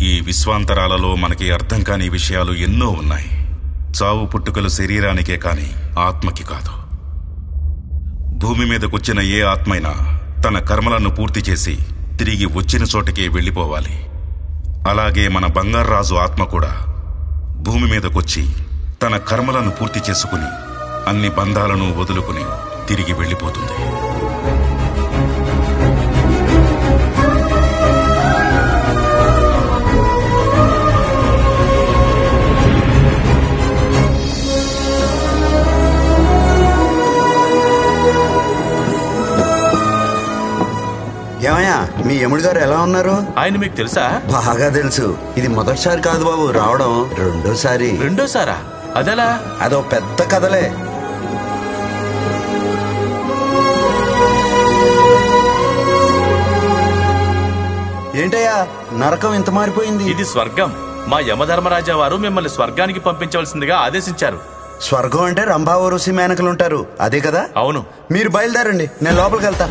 ఈ విశ్వాంతరాలలో మనకి అర్థం కాని విషయాలు ఎన్నో ఉన్నాయి. చావు పుట్టుకలు శరీరానికే కాని ఆత్మకి కాదు. భూమి మీదకొచ్చిన ఏ ఆత్మైనా తన కర్మలను పూర్తి చేసి తిరిగి వచ్చిన చోటకే వెళ్ళిపోవాలి. అలాగే మన బంగారాజు ఆత్మ కూడా భూమి మీదకొచ్చి తన కర్మలను పూర్తి చేసుకుని అన్ని బంధాలను వదులుకుని తిరిగి వెళ్ళిపోతుంది. ఏమయ్యా, మీ యముడి గారు ఎలా ఉన్నారు? ఆయన మీకు తెలుసా? బాగా తెలుసు. ఇది మొదటిసారి కాదు బాబు రావడం, రెండోసారి. రెండోసారా? అదెలా? అదో పెద్ద కథలే. ఏంటయ్యా నరకం ఇంత మారిపోయింది? ఇది స్వర్గం. మా యమధర్మరాజా వారు మిమ్మల్ని స్వర్గానికి పంపించవలసిందిగా ఆదేశించారు. స్వర్గం అంటే రంభా ఊర్వశి మేనకలు ఉంటారు, అదే కదా? అవును. మీరు బయలుదేరండి, నేను లోపలికి వెళ్తా.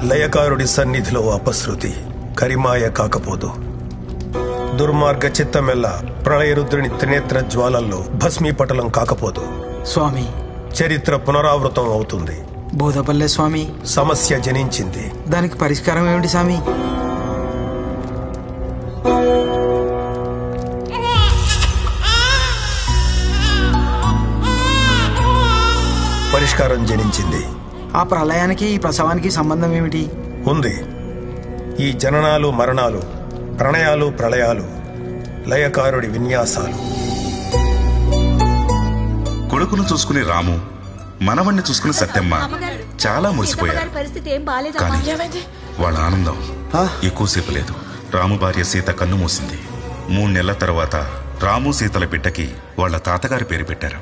లయకారుడి సన్నిధిలో అపశృతి కరిమాయ కాకపోదు. దుర్మార్గ చిత్తమెల్ల ప్రళయరుద్రుని త్రినేత్ర జ్వాలల్లో భస్మీపటలం కాకపోదు. స్వామి, చరిత్ర పునరావృతం అవుతుంది. బోధపల్లె స్వామి, సమస్య జనించింది. దానికి పరిష్కారం ఏమిటి స్వామి? పరిష్కారం జనించింది. ఆ ప్రళయానికి ఈ ప్రసవానికి సంబంధం ఏమిటి? ఉంది. ఈ జననాలు మరణాలు, ప్రణయాలు ప్రళయాలు లయకారుడి విన్యాసాలు. కొడుకును చూసుకుని రాము, మనవణ్ణి చూసుకుని సత్యమ్మ చాలా మురిసిపోయారు. కానీ వాళ్ళ ఆనందం ఎక్కువసేపు లేదు. రాము భార్య సీత కన్ను మూసింది. 3 నెలల తర్వాత రాము సీతల బిడ్డకి వాళ్ళ తాతగారి పేరు పెట్టారు,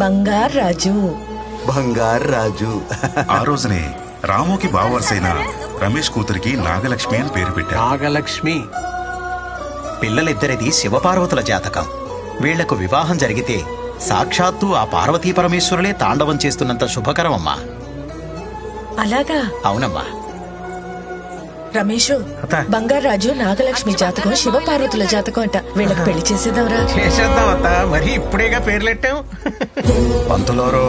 బంగారాజు. బంగారాజు. ఆ రోజునే రాముకి బావవరసైన రమేష్ కూతురికి నాగలక్ష్మి అని పేరు పెట్టారు. నాగలక్ష్మి. పిల్లలిద్దరిది శివపార్వతుల జాతకం. వీళ్లకు వివాహం జరిగితే సాక్షాత్తు ఆ పార్వతీ పరమేశ్వరులే తాండవం చేస్తున్నంత శుభకరమమ్మా. అలాగా? అవునమ్మా. రమేషు, బంగారాజు నాగలక్ష్మి జాతకం శివపార్వతుల జాతకం అంట. వీళ్ళకి పెళ్లి చేసేదవరా? చేసేద్దామత్తా, మరి ఇప్పుడేగా పేర్లెట్టాం. పంతులోరు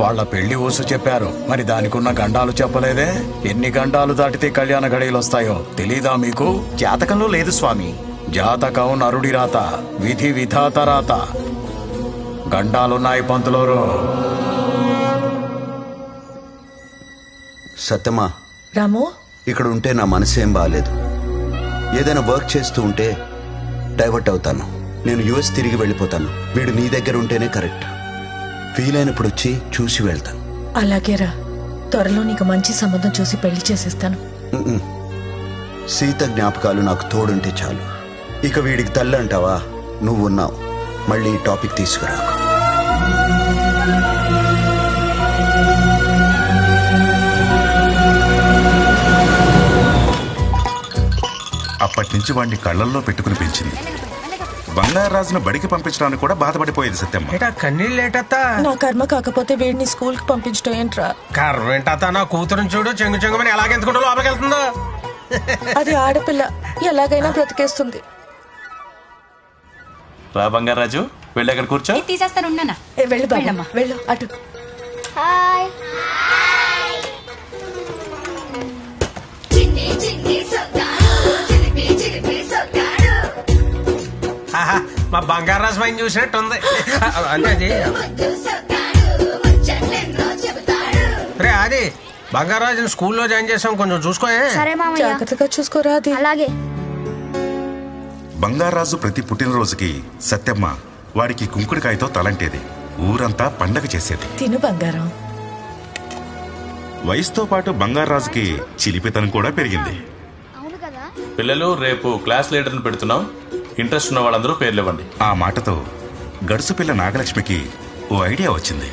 వాళ్ళ పెళ్లి ఊసు చెప్పారు, మరి దానికున్న గండాలు చెప్పలేదే? ఎన్ని గండాలు దాటితే కళ్యాణ గడియలు వస్తాయో తెలీదా మీకు? జాతకంలో లేదు స్వామి. జాతకం నరుడి రాత, విధి విధాత రాత. గండాలున్నాయి పంతులోరు. సత్యమా, రాము, ఇక్కడ ఉంటే నా మనసేం బాగాలేదు. ఏదైనా వర్క్ చేస్తూ ఉంటే డైవర్ట్ అవుతాను. నేను యుఎస్ తిరిగి వెళ్ళిపోతాను. వీడు నీ దగ్గర ఉంటేనే కరెక్ట్. వీలైనప్పుడు వచ్చి చూసి వెళ్తాను. అలాగేరా. త్వరలో నీకు మంచి సంబంధం చూసి పెళ్లి చేసేస్తాను. సీత జ్ఞాపకాలు నాకు తోడుంటే చాలు. ఇక వీడికి తల్లి అంటావా? నువ్వున్నావు. మళ్ళీ ఈ టాపిక్ తీసుకురాకు. అప్పటినుంచి వాడిని కళ్ళల్లో పెట్టుకుని పెంచింది. బంగారాజును బడికి పంపించడానికి కూడా బాధపడిపోయేది సత్యమ్మ. కన్నీళ్ళేటత్తా. నా కర్మ కాకపోతే వీడిని స్కూల్ కి పంపించడం ఏంట్రా? కర్మ ఏంటత్తా, నా కూతురుని చూడు, చెంగు చెంగుమని ఎలాగెందుకుంటూ లోపలికి వెళ్తుందో. అది ఆడపిల్ల, ఎలాగైనా బ్రతికేస్తుంది. రా బంగారాజు, వెళ్ళి అక్కడ కూర్చో. తీసేస్తాను. వెళ్ళు బాబు, వెళ్ళు అటు. హాయ్. మా బంగారాజు పైన చూసినట్టుంది. అంటే అది రే, అది బంగారాజుని స్కూల్లో జాయిన్ చేసాం, కొంచెం చూసుకో. జాగ్రత్తగా చూసుకోరా. అది అలాగే. బంగారాజు ప్రతి పుట్టినరోజుకి సత్యమ్మ వాడికి కుంకుడికాయతో తలంటేది. ఊరంతా పండగ చేసేది. తిను బంగారం. వయసుతో పాటు బంగారాజుకి చిలిపితనం కూడా పెరిగింది. పిల్లలు, రేపు క్లాస్ లీడర్ని పెడుతున్నాం. ఇంట్రెస్ట్ ఉన్న వాళ్ళందరూ పేర్లు ఇవ్వండి. ఆ మాటతో గడుసు పిల్ల నాగలక్ష్మికి ఓ ఐడియా వచ్చింది.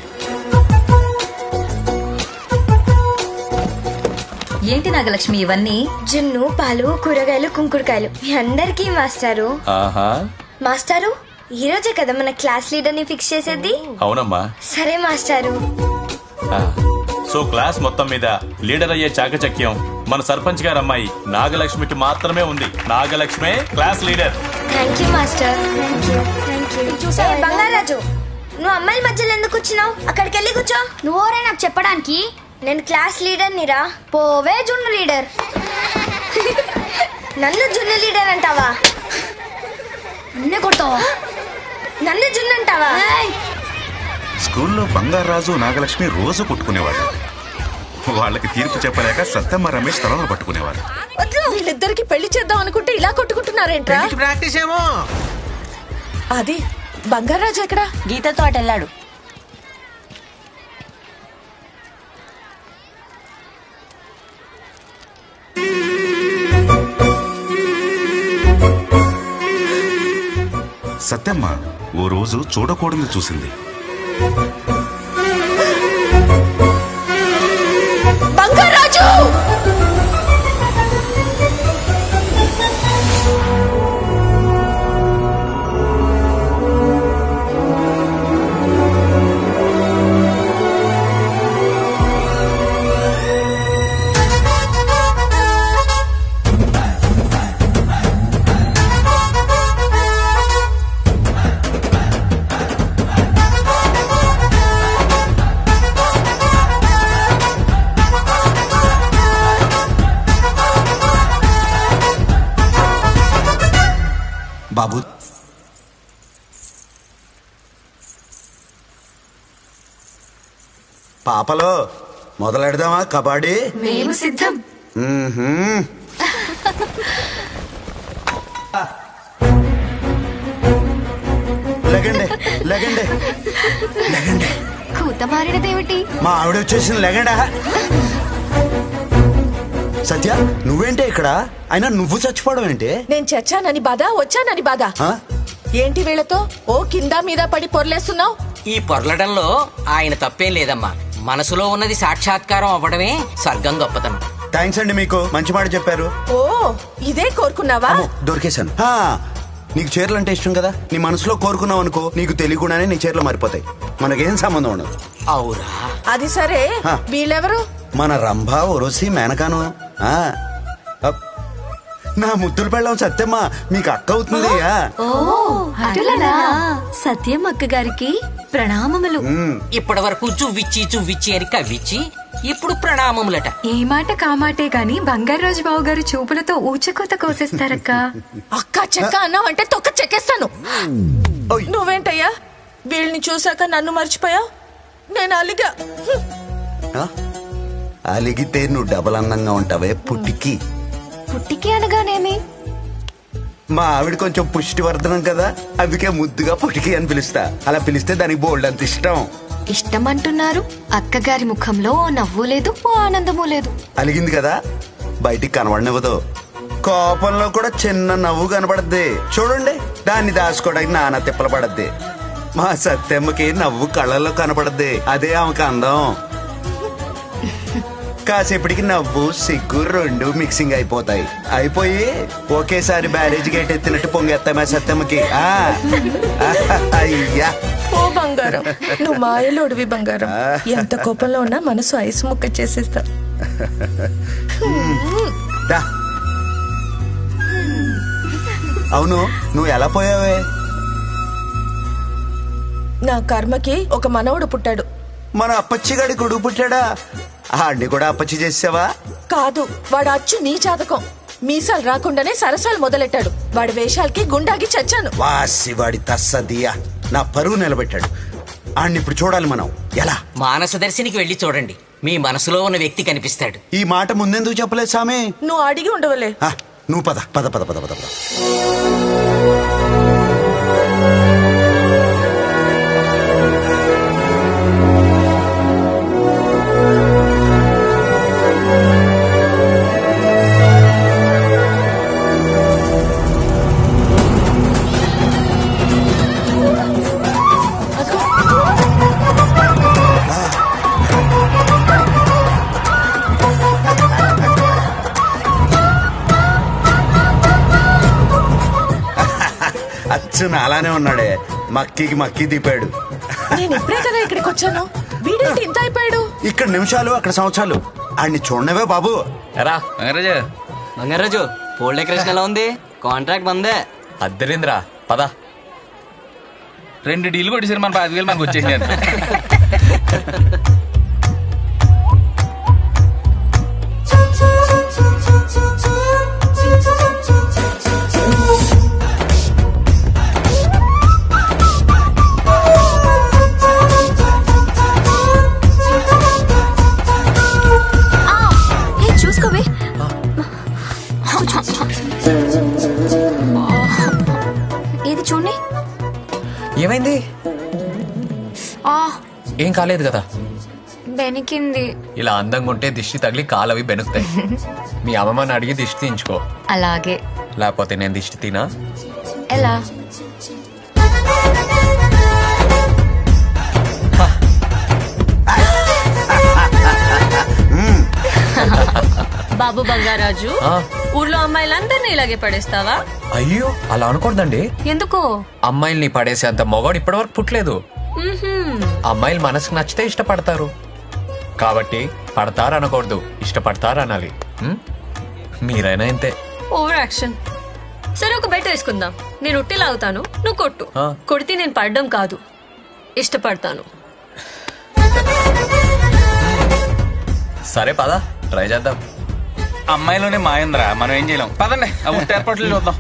ఏంటి నాగలక్ష్మి ఇవన్నీ? జున్ను, పాలు, కూరగాయలు, కుంకుడుకాయలు. మీ అందరికీ మాస్టారు. మాస్టారు, ఈ రోజే కదా మన క్లాస్ లీడర్ ని ఫిక్స్ చేసేది. అవునమ్మా. సరే మాస్టారు. సో క్లాస్ మొత్తం మీద లీడర్ అయ్యే చాకచక్యం మన సర్పంచ్ గారు అమ్మాయి నాగలక్ష్మికి మాత్రమే ఉంది. నాగలక్ష్మే class leader. Thank you master. Bangaraju, నువ్వు అమ్మాయిల మధ్యలో ఎందుకు కూర్చున్నావు? అక్కడికి వెళ్ళి కూర్చో. నువ్వోరే నాకు చెప్పడానికి? నేను క్లాస్ లీడర్ నిరా. పోవే జున్ను లీడర్. నన్ను జున్ను లీడర్ అంటావా? నిన్నే కొడతావా? నన్ను జున్ను అంటావా? స్కూల్లో బంగారాజు నాగలక్ష్మి రోజు కొట్టుకునేవాడు. వాళ్ళకి తీర్పు చెప్పలేక సత్యమ్మ రమేష్ తలలు పట్టుకునేవారు. వీళ్ళిద్దరికి పెళ్లి చేద్దాం అనుకుంటే ఇలా కొట్టుకుంటున్నారేంట్రా? ప్రాక్టీస్ ఏమో. అది బంగారాజు ఎక్కడా? గీతతో అటు వెళ్ళాడు. సత్యమ్మ ఓ రోజు చూడకూడదు చూసింది. బంగారాజు! బాబు. పాపలో మొదలెడదామా కబడ్డీ? మేము సిద్ధం. లెగండి లెగండి లెగండి. కూత మారినదేమిటి? మా ఆవిడ వచ్చేసింది, లెగండా. సత్య నువ్వేంటే ఇక్కడ? అయినా నువ్వు చచ్చిపోవడం ఏంటి? నేను చచ్చానని బాధ, వచ్చానని బాధ. ఏంటి వీళ్ళతో ఓ కింద మీద పడి పొరలేస్తున్నావు? ఈ పొరలడంలో ఆయన తప్పేం లేదమ్మా. మనసులో ఉన్నది సాక్షాత్కారం అవ్వడమే స్వర్గం గొప్పతనం. థ్యాంక్స్ అండి, మీకు మంచి మాట చెప్పారు. ఓ ఇదే కోరుకున్నావా? దొరికేశాను. నీకు చీరలు అంటే ఇష్టం కదా, నీ మనసులో కోరుకున్నావు అనుకో, నీకు తెలియకుండానే నీ చీరలు మారిపోతాయి. మనకేం సంబంధం ఉండదు. అవురా? అది సరే, వీళ్ళెవరు? మన రంభ, ఒరసి, మేనకాను. నా ముద్దులు పెళ్ళం సత్యమ్మ, మీకు అక్క అవుతుంది. సత్యం అక్క గారికి ప్రణామములు. ఇప్పటి వరకు చువ్విచ్చి అని కవ్విచ్చి ఇప్పుడు ప్రణామములట. ఏ మాట కామాటే గాని బంగారాజు బాబు గారు చూపులతో ఊచకోత కోసేస్తారక్క. అక్క చెక్క అన్నావు అంటే తొక్క చెక్కేస్తాను. నువ్వేంటయ్యా వీళ్ళని చూసాక నన్ను మర్చిపోయావు? నేను అలిగా. అలిగితే నువ్వు డబల్ అందంగా ఉంటావే పుట్టికి. పుట్టికి అనగానేమి? మా ఆవిడ కొంచెం పుష్టివర్ధనం కదా, అందుకే ముద్దుగా పుట్టికి అని పిలుస్తా. అలా పిలిస్తే దానికి బోల్డ్ అంత ఇష్టం. ఇష్టం అంటున్నారు, అక్కగారి ముఖంలో ఓ నవ్వు లేదు, ఓ ఆనందము లేదు. అలిగింది కదా, బయటికి కనబడనివ్వదు. కోపంలో కూడా చిన్న నవ్వు కనబడద్ది చూడండి, దాన్ని దాచుకోవడానికి నానా తిప్పలు పడద్ది. మా సత్యమ్మకి నవ్వు కళ్ళల్లో కనపడద్ది, అదే ఆమెకు అందం. కాసేపటికి నవ్వు సిగ్గు రెండు మిక్సింగ్ అయిపోతాయి. అయిపోయి ఒకేసారి బ్యారేజ్ గేట్ ఎత్తినట్టు పొంగేస్తామా సత్యమ్మకి. అయ్యా ఓ బంగారం, నువ్వు మాయలోడివి బంగారం. ఎంత కోపంలో ఉన్నా మనసు ఐసు ముక్క చేసేస్తా. అవును, నువ్వు ఎలా పోయావే? నా కర్మకి ఒక మనవడు పుట్టాడు. మన అప్పచ్చిగాడి కొడుకు పుట్టాడా? ఆడిని కూడా అప్పచ్చి చేసావా? కాదు, వాడు అచ్చు నీ జాతకం. మీసాలు రాకుండానే సరసాలు మొదలెట్టాడు. వాడి వేషాలకి గుండాగి చచ్చాను. వాసి వాడి తస్సదియా నా పరువు నిలబెట్టాడు. ఆడిని ఇప్పుడు చూడాలి మనం. ఎలా? మానసదర్శినికి వెళ్ళి చూడండి, మీ మనసులో ఉన్న వ్యక్తి కనిపిస్తాడు. ఈ మాట ముందెందుకు చెప్పలేదు సామి? నువ్వు అడిగి ఉండవలే. నువ్వు పద పద పద పద పద. అచ్చున అలానే ఉన్నాడే, మక్కికి మక్కి దిపాడు. నేను ఇప్పుడే కదా ఇక్కడికి వచ్చాను, వీడేంటి ఇంత అయిపోయాడు? ఇక్కడ నిమిషాలు అక్కడ సంవత్సరాలు. ఆడిని చూడనవే బాబు. బంగారాజు పోల్ డెకరేషన్ ఎలా ఉంది? కాంట్రాక్ట్ బందే. అద్దరింద్రా పద. 2 డీలు కొట్టేసారు, మన 5,000 మనకు వచ్చేసారు. చూసుకోవే. ఏది చూడండి. ఏమైంది? ఏం కాలేదు కదా? బెనికింది. ఇలా అందంగా ఉంటే దిష్టి తగిలి కాలవి బెనుకుతాయి. మీ అమ్మమ్మని అడిగి దిష్టి తీయించుకో. అలాగే. లేకపోతే నేను దిష్టి తినా? ఎలా? బాబు బంగారాజు, ఊర్లో అమ్మాయిలందరినీ ఇలాగే పడేస్తావా? అయ్యో అలా అనకూడదండి. ఎందుకో? అమ్మాయిల్ని పడేసే అంత మొగాడు ఇప్పటివరకు పుట్టలేదు. అమ్మాయిలు మనసుకు నచ్చితే ఇష్టపడతారు, కాబట్టి పడతారు అనకూడదు, ఇష్టపడతారు అనాలి. మీరైనా ఇంతే. Over action. సరే, ఒక బెట్ వేసుకుందాం. నేను ఉట్టి లాగుతాను, నువ్వు కొట్టు. కొడితే నేను పడడం కాదు, ఇష్టపడతాను. సరే పద, ట్రై చేద్దాం. అమ్మాయిలోనే మాయంద్రా, మనం ఏం చేయలేం. పదండి, ఆ ఉంటే ఏర్పాట్లు చూద్దాం.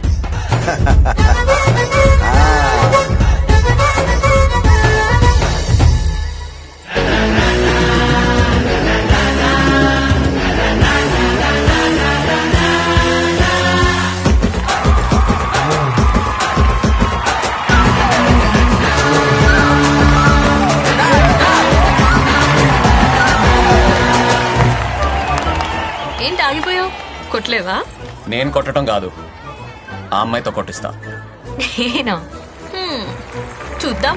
కొట్లేవా? నేను కొట్టడం కాదు, ఆ అమ్మాయితో కొట్టిస్తా. నేనా? చూద్దాం.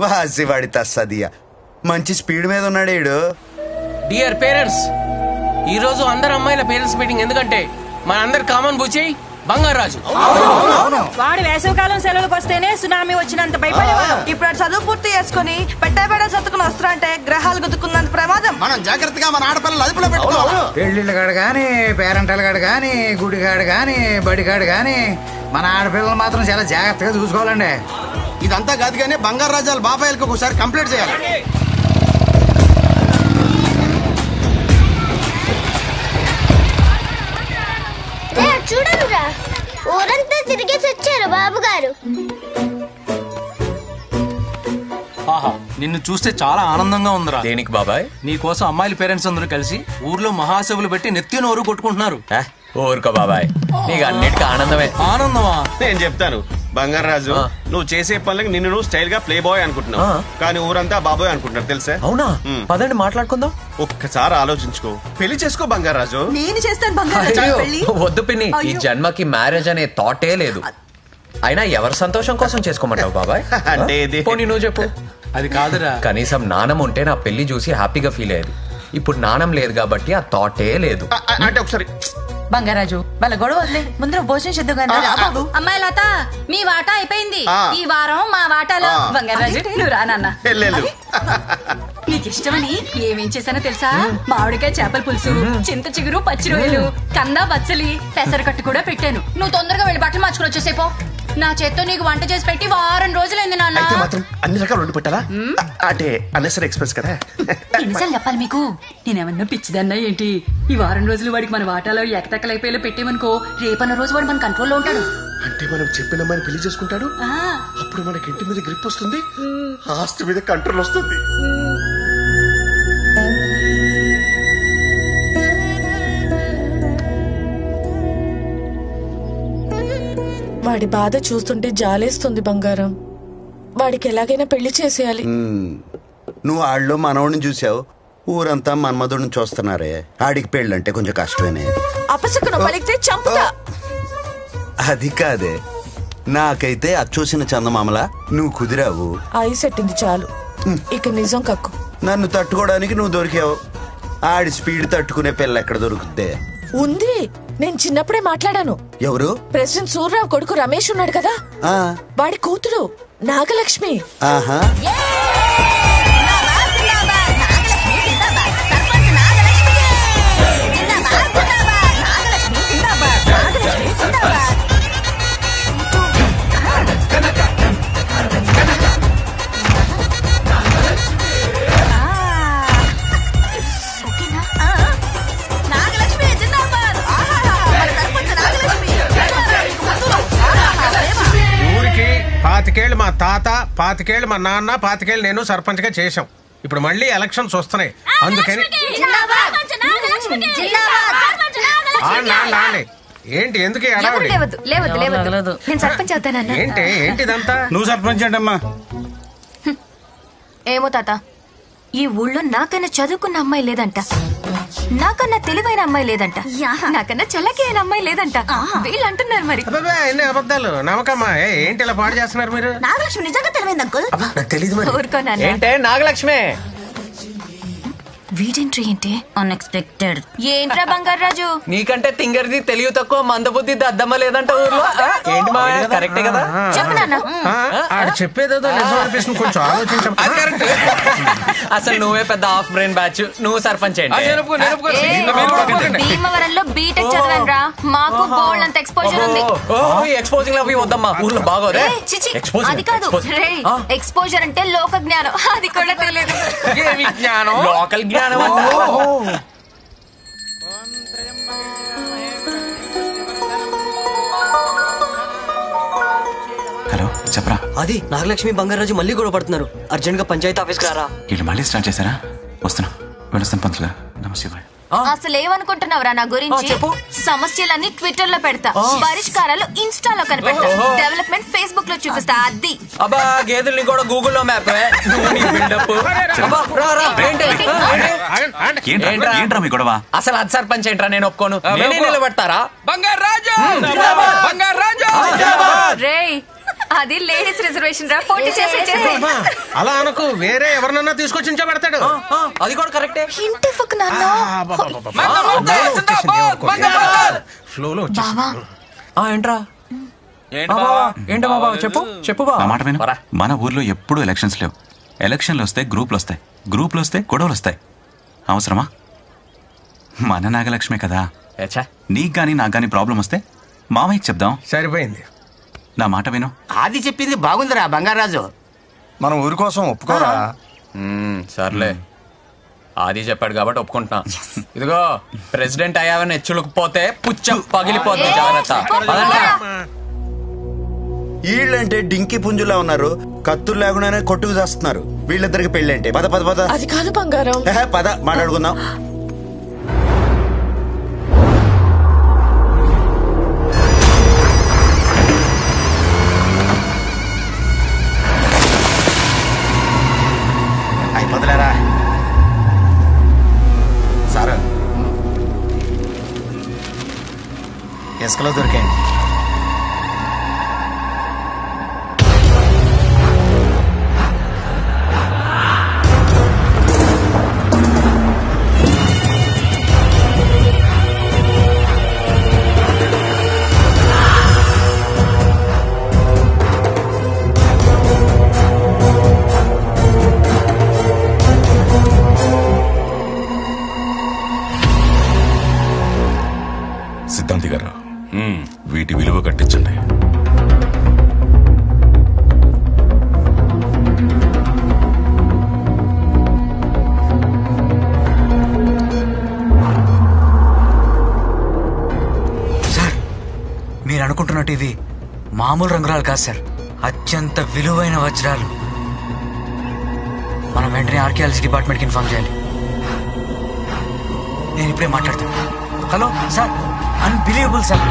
వాసివాడి తస్సదియా మంచి స్పీడ్ మీద ఉన్నాడు ఈడు. డియర్ పేరెంట్స్, ఈ రోజు అందరు అమ్మాయిల పేరెంట్స్ మీటింగ్. ఎందుకంటే మన అందరు కామన్ బుచ్చి బంగారాజు. వాడు వేసవికాలం సెలవులకు వస్తేనే సునామీ వచ్చినంత భయపడేవాడు. ఇప్పుడు చదువు పూర్తి చేసుకుని పెట్టబెడ సత్తుకుని వస్తారంటే గ్రహాలు గుద్దుకున్నంత ప్రమాదం. మనం జాగ్రత్తగా మన ఆడపిల్లలు అదుపులో పెట్టుకోవాలి. పెళ్లిళ్ళ కాడు గాని, పేరెంటల కాడు గాని, గుడిగాడు గాని, బడిగాడు గాని మన ఆడపిల్లలు మాత్రం చాలా జాగ్రత్తగా చూసుకోవాలండి. ఇదంతా కాదు కానీ బంగారాజాల బాబాయిలకు ఒకసారి కంప్లీట్ చేయాలి. చూడరా, ఊరంతా తిరిగేసి వచ్చారు బాబు గారు. ఆహా, నిన్ను చూస్తే చాలా ఆనందంగా ఉందిరా. దేనికి బాబాయ్? నీ కోసం అమ్మాయిల పేరెంట్స్ అందరూ కలిసి ఊర్లో మహాసభలు పెట్టి నెత్తి నోరు కొట్టుకుంటున్నారు. ఊరుకో బాబాయ్, నీకు అన్నిటికీ ఆనందమే. ఆనందమా? నేను చెప్తాను బంగారాజు, నువ్వు చేసే పనులకి నిన్ను నువ్వు స్టైల్ గా ప్లే బాయ్ అనుకుంటున్నావు, కానీ ఊరంతా బాబాయ్ అనుకుంటున్నారు తెలుసా? అవునా? పదండి మాట్లాడుకుందాం. ఒక్కసారి ఆలోచించుకో, పెళ్లి చేసుకో బంగారాజు. నేను చేస్తాను బంగారాజు పెళ్లి. వద్దు పిన్ని, ఈ జన్మకి మ్యారేజ్ అనే థాటే లేదు. అయినా ఎవరి సంతోషం కోసం చేసుకోమంటావు బాబాయ్? అంటే పోనీ నువ్వు చెప్పు. అది కాదురా, కనీసం నాణం ఉంటే నా పెళ్లి చూసి హ్యాపీగా ఫీల్ అయ్యేది. ఇప్పుడు నాణం లేదు కాబట్టి ఆ థాటే లేదు. అంటే ఒకసారి బంగారాజు వాళ్ళ గొడవ వదిలే, ముందర భోజనం చేద్దాం కానీ. అమ్మాయి లత, మీ వాటా అయిపోయింది. ఈ వారం మా వాటాలో. బంగారాజు నువ్వు రానన్న. నీకు ఇష్టమని ఏమేం చేశానో తెలుసా? మామిడికాయ చేపల పులుసు, చింత చిగురు, పచ్చి రొయ్యలు, కందా బచ్చలి, పెసరకట్టు కూడా పెట్టాను. నువ్వు తొందరగా వెళ్ళి బట్టలు మార్చుకుని వచ్చేసేపో. నా చేత్తో నీకు వంట చేసి పెట్టి వారం రోజులైంది నాన్న. అయితే మాత్రం అన్ని రకాలు వండి పెట్టాలా? అంటే అన్నెసరీ ఎక్స్ప్రెస్ కదా. ఎన్నిసార్లు చెప్పాలి మీకు? నేనేమన్నా పిచ్చిదన్నా ఏంటి? ఈ వారం రోజులు వాడికి మన వాటాలో ఎకతెక్కలైపోయేలా పెట్టేమనుకో, రేపన్న రోజు వాడు మన కంట్రోల్లో ఉంటాడు. అంటే మనం చెప్పిన అమ్మాయిని పెళ్లి చేసుకుంటాడు, అప్పుడు మనకి ఇంటి మీద గ్రిప్ వస్తుంది, ఆస్తి మీద కంట్రోల్ వస్తుంది. వాడి బాధ చూస్తుంటే జాలేస్తుంది బంగారం. వాడికి ఎలాగైనా పెళ్లి చేసేయాలి. నువ్వు ఆళ్ళలో మనవడిని చూసావు, ఊరంతా మన్మధుడిని చూస్తున్నారే. ఆడికి పెళ్ళంటే కొంచెం కష్టమేనే. అపసకును పలికితే చంపుతా. అది కాదే, నాకైతే అచ్చూసిన చందమామలా నువ్వు కుదిరావు. ఐస్ ఎట్టింది చాలు, ఇక నిజం కక్కు. నన్ను తట్టుకోవడానికి నువ్వు దొరికావు. ఆడి స్పీడ్ తట్టుకునే పిల్ల ఎక్కడ దొరుకుద్దే? ఉంది, నేను చిన్నప్పుడే మాట్లాడాను. ఎవరు? ప్రెసిడెంట్ సూర్యరావు కొడుకు రమేష్ ఉన్నాడు కదా, వాడి కూతురు నాగలక్ష్మి. ఆహా, ఊరికి 25 మా తాత, 25 మా నాన్న, 25 నేను సర్పంచ్ గా చేశాం. ఇప్పుడు మళ్ళీ ఎలక్షన్స్ వస్తున్నాయి, అందుకని ఏంటి ఎందుకు నేను సర్పంచ్ అవుతానన్నా. ఏంటి ఏంటిదంతా? నువ్వు సర్పంచ్ అంటమ్మా. ఏమో తాత, ఈ ఊళ్ళో నాకన్నా చదువుకున్న అమ్మాయి లేదంట, నాకన్నా తెలివైన అమ్మాయి లేదంట, నాకన్నా చల్లకి అయిన అమ్మాయి లేదంట. వీళ్ళు అంటున్నారు మరి. ఎన్ని అబద్ధాలు నమ్మకమ్మా. ఏంటి ఇలా పాడు చేస్తున్నారు మీరు? నాగలక్ష్మి నిజంగా తెలివైంది అంకుల్. ఊరుకోనా ఏంటే నాగలక్ష్మి? వీడెంట్రీ ఏంటి అన్ఎక్స్పెక్టెడ్. ఏంట్రా బంగారాజు? నీకంటే తింగరిది తెలివి తక్కువ, మందబుద్ధి దద్దమ్మ లేదంట ఊర్లో. ఏంటి మా కరెక్టే కదా? చెప్పు నాన్న. ఆడు చెప్పేదేదో నిజం అనిపిస్తుంది, కొంచెం ఆలోచించం. అసలు నువ్వే పెద్ద హాఫ్ బ్రెయిన్ బ్యాచ్, నువ్వు సర్పంచ్ భీమవరంలో బీటెక్ చదివాను రా, మాకు బోల్డ్ అంత ఎక్స్పోజర్ ఉంది. ఎక్స్పోజింగ్ అవి వద్దమ్మా, ఊర్లో బాగోదే. అది కాదు రే, ఎక్స్పోజర్ అంటే లోక జ్ఞానం, అది కూడా తెలియదు. లోకల్ జ్ఞానం. హలో చెప్పరా. అది నాగలక్ష్మి బంగారాజు మళ్ళీ గొడవ పడుతున్నారు, అర్జెంట్ గా పంచాయతీ ఆఫీస్కి రారా. వీళ్ళు మళ్ళీ స్టార్ట్ చేశారా? వస్తున్నా, వెళ్ళొస్తాను పంతులు గారు. నమస్తే. అసలు ఏమనుకుంటున్నావురా నా గురించి? సమస్యలన్నీ ట్విట్టర్ లో పెడతా, పరిష్కారాలు ఇన్స్టాలో కనిపెడతా, డెవలప్మెంట్ ఫేస్బుక్ లో చూపిస్తా. అది అబ్బా గేదెల్ని కూడా గూగుల్లో మ్యాప్. అసలు అది సర్పంచ్ ఏంట్రా, నేను ఒప్పుకోను. నేనే నిలబెడతారా? రే అది లేడీస్ రిజర్వేషన్ రా, పోటీ చేసే. అలా అనకు, వేరే ఎవరినన్నా తీసుకొచ్చి ఉంచబెడతాడు. అది కూడా కరెక్టే. ఇంటి ఫక్ నాన్న ఫ్లోలో ఏంట్రా ఏంటో బాబా చెప్పు నా మాట విను. మన ఊర్లో ఎప్పుడూ ఎలక్షన్స్ లేవు. ఎలక్షన్లు వస్తే గ్రూపులు వస్తాయి, గ్రూపులు వస్తే గొడవలు వస్తాయి. అవసరమా? మన నాగలక్ష్మే కదా. నీకు గానీ నాకు గానీ ప్రాబ్లం వస్తే మామయ్యకి చెప్దాం. సరిపోయింది. నా మాట విను. ఆది చెప్పింది బాగుందిరా బంగారాజు. మనం ఊరి కోసం ఒప్పుకోరా? సర్లే, ఆది చెప్పాడు కాబట్టి ఒప్పుకుంటున్నా. ఇదిగో ప్రెసిడెంట్ అయ్యావని హెచ్చులుకుపోతే పుచ్చం పగిలిపోతుంది, జాగ్రత్త. వీళ్ళంటే డింకి పుంజులా ఉన్నారు, కత్తులు లేకుండానే కొట్టుకు చేస్తున్నారు. వీళ్ళిద్దరికి పెళ్ళి అంటే పద పద పద. అది కాదు బంగారం. పద మాట్లాడుకుందాం. అయిపోతులేరా సార్, ఇసుకలో దొరికాయండి. సిద్ధాంతి గారు, వీటి విలువ కట్టించండి. సార్, మీరు అనుకుంటున్నట్టు ఇవి మామూలు రంగురాలు కాదు సార్, అత్యంత విలువైన వజ్రాలు. మనం వెంటనే ఆర్కియాలజీ డిపార్ట్మెంట్కి ఇన్ఫార్మ్ చేయాలి. నేను ఇప్పుడే మాట్లాడతాను. Hello sir, unbelievable sir.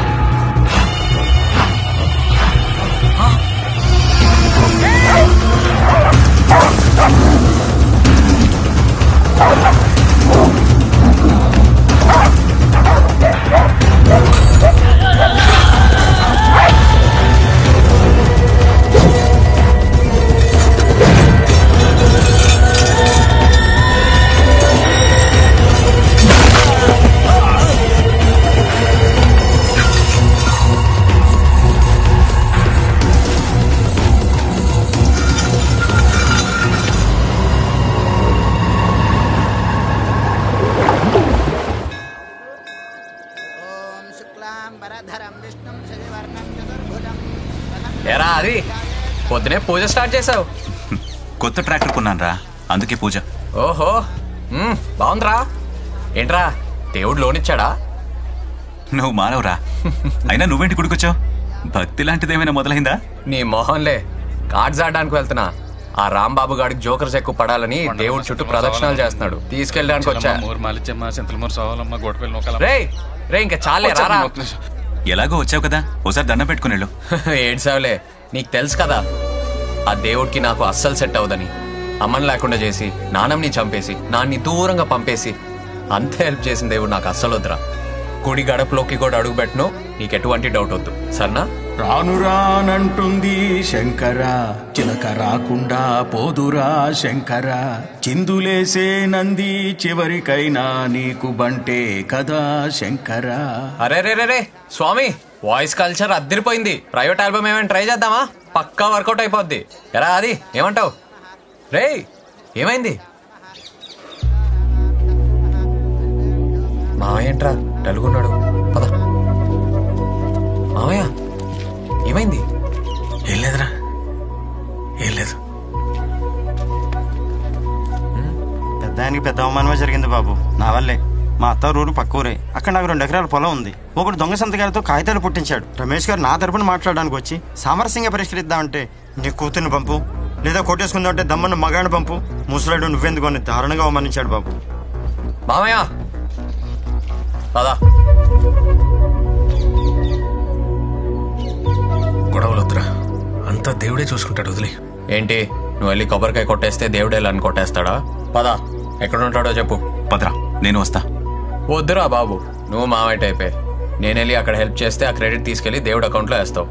ఎరా అది పొద్దునే పూజ స్టార్ట్ చేసావు? కొత్త ట్రాక్టర్ కొన్నాను రా, అందుకే పూజ. ఓహో, బాగుందిరా. ఏంట్రా దేవుడు లోనిచ్చాడా? నువ్వు మానవురా. అయినా నువ్వేంటి గుడికొచ్చావు? భక్తి లాంటిదేమైనా మొదలైందా? నీ మొహంలే, కార్డ్స్ ఆడడానికి వెళ్తున్నా. ఆ రాంబాబు గాడికి జోకర్స్ ఎక్కువ పడాలని దేవుడి చుట్టూ ప్రదక్షిణాలు చేస్తున్నాడు, తీసుకెళ్ళడానికి వచ్చా. రే ఇంకా చాలే రారా. ఎలాగో వచ్చావు కదా, ఓసారి దండం పెట్టుకుని వెళ్ళు. ఏడ్సావులే, నీకు తెలుసు కదా ఆ దేవుడికి నాకు అస్సలు సెట్ అవుదని. అమ్మని లేకుండా చేసి, నాన్నని చంపేసి, నాన్ని దూరంగా పంపేసి అంత హెల్ప్ చేసిన దేవుడు నాకు అస్సలు వద్దురా. గుడి గడపలోకి కూడా అడుగు పెట్టను, నీకు ఎటువంటి డౌట్ వద్దు, సరేనా? రాను రానంటుంది శంకర, చిలక రాకుండా పోదురా శంకర, చిందులేసే నంది చివరికైనా నీకు బంటే కదా శంకర. అరే రే రే రే స్వామి, వాయిస్ కల్చర్ అద్దరిపోయింది. ప్రైవేట్ ఆల్బమ్ ఏమైనా ట్రై చేద్దామా? పక్కా వర్కౌట్ అయిపోద్ది. ఎరా అది ఏమంటావు? రే ఏమైంది? మావయ్య ఏంట్రా డలుగున్నాడు? పద. మావయ్య ఏమైంది? ఏం లేదురా, ఏం లేదు. పెద్దానికి పెద్ద అవమానమే జరిగింది బాబు, నా వల్లే. మా అత్త ఊరు పక్క ఊరే, అక్కడ నాకు 2 ఎకరాల పొలం ఉంది. ఒకడు దొంగ సంతకాలతో కాగితాలు పుట్టించాడు. రమేష్ గారు నా తరపున మాట్లాడడానికి వచ్చి సామరస్యంగా పరిష్కరిద్దామంటే నీ కూతుర్ని పంపు, లేదా కొట్టేసుకుందామంటే దమ్మన్న మగాడిని పంపు, ముసలాడు నువ్వెందుకు అని దారుణంగా అవమానించాడు బాబు. మామయ్య పదా. గొడవలొద్దురా, అంతా దేవుడే చూసుకుంటాడు, వదిలే. ఏంటి నువ్వు వెళ్ళి కొబ్బరికాయ కొట్టేస్తే దేవుడే అని కొట్టేస్తాడా? పదా, ఎక్కడ ఉంటాడో చెప్పు. పదరా, నేను వస్తా. వద్దురా బాబు, నువ్వు మావయ్య టైపే. నేను వెళ్ళి అక్కడ హెల్ప్ చేస్తే ఆ క్రెడిట్ తీసుకెళ్ళి దేవుడి అకౌంట్లో వేస్తావు.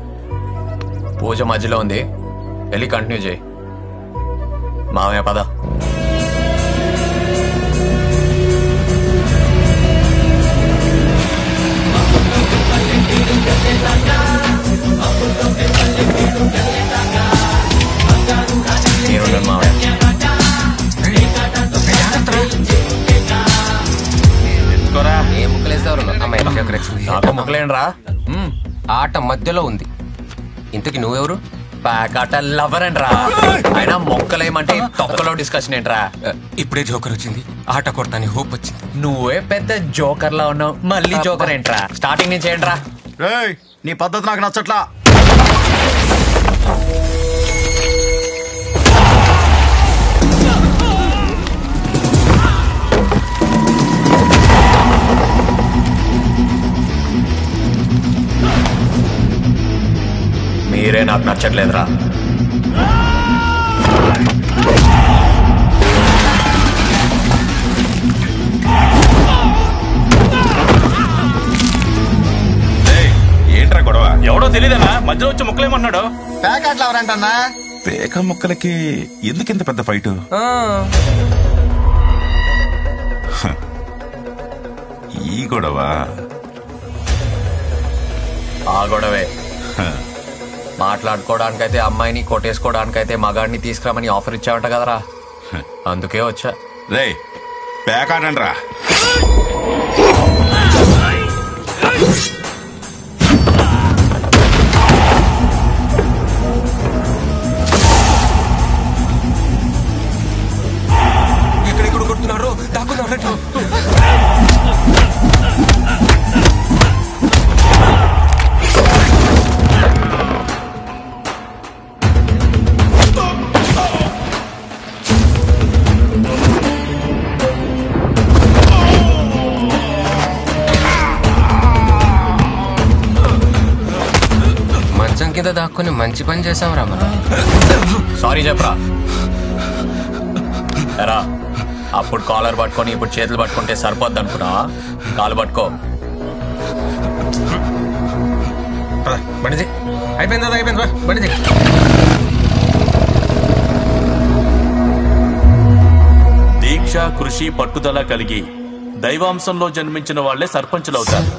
పూజ మధ్యలో ఉంది, వెళ్ళి కంటిన్యూ చేయి. మావయ్య పద. ఏ ముక్కలేసేవారు అమ్మాయి నాకు ముక్కలేండ్రా. ఆట మధ్యలో ఉంది. ఇంతకి నువ్వెవరు? ప్యాకాట లవర్ అండ్రా. అయినా మొక్కలేమంటే తొక్కలో డిస్కషన్ ఏంట్రా? ఇప్పుడే జోకర్ వచ్చింది, ఆట కొడతాని హోప్ వచ్చింది. నువ్వే పెద్ద జోకర్ లా ఉన్నావు, మళ్ళీ జోకర్ ఏంట్రా? స్టార్టింగ్ నుంచి ఏంట్రా? నీ పద్ధతి నాకు నచ్చట్లా. మీరే నాకు నచ్చట్లేదురా. ఏంట్రా గొడవ? ఎవడో తెలియదన్నా, మధ్యలో వచ్చి ముక్కలేమన్నాడు. ప్యాకెట్లు ఎవరంటన్నా? పేక ముక్కలకి ఎందుకింత పెద్ద ఫైటు? ఈ గొడవ ఆ గొడవే. మాట్లాడుకోవడానికైతే అమ్మాయిని, కొట్టేసుకోవడానికైతే మగాడిని తీసుకురామని ఆఫర్ ఇచ్చావంట కదరా, అందుకే వచ్చా. రే పేకాడండ్రా. ఎక్కడెక్కడ కొడుతున్నారు, దాక్కున్నారు. మంచం కింద దాక్కుని మంచి పని చేసాంరా మనం. సారీ చెప్పరా. ఎరా, అప్పుడు కాలర్ పట్టుకొని ఇప్పుడు చేతులు పట్టుకుంటే సరిపోద్ది అనుకున్నా? కాలు పట్టుకో. బండిది అయిపోయింది, అయిపోయింది, బండిది. దీక్ష, కృషి, పట్టుదల కలిగి దైవాంశంలో జన్మించిన వాళ్లే సర్పంచులవుతారు.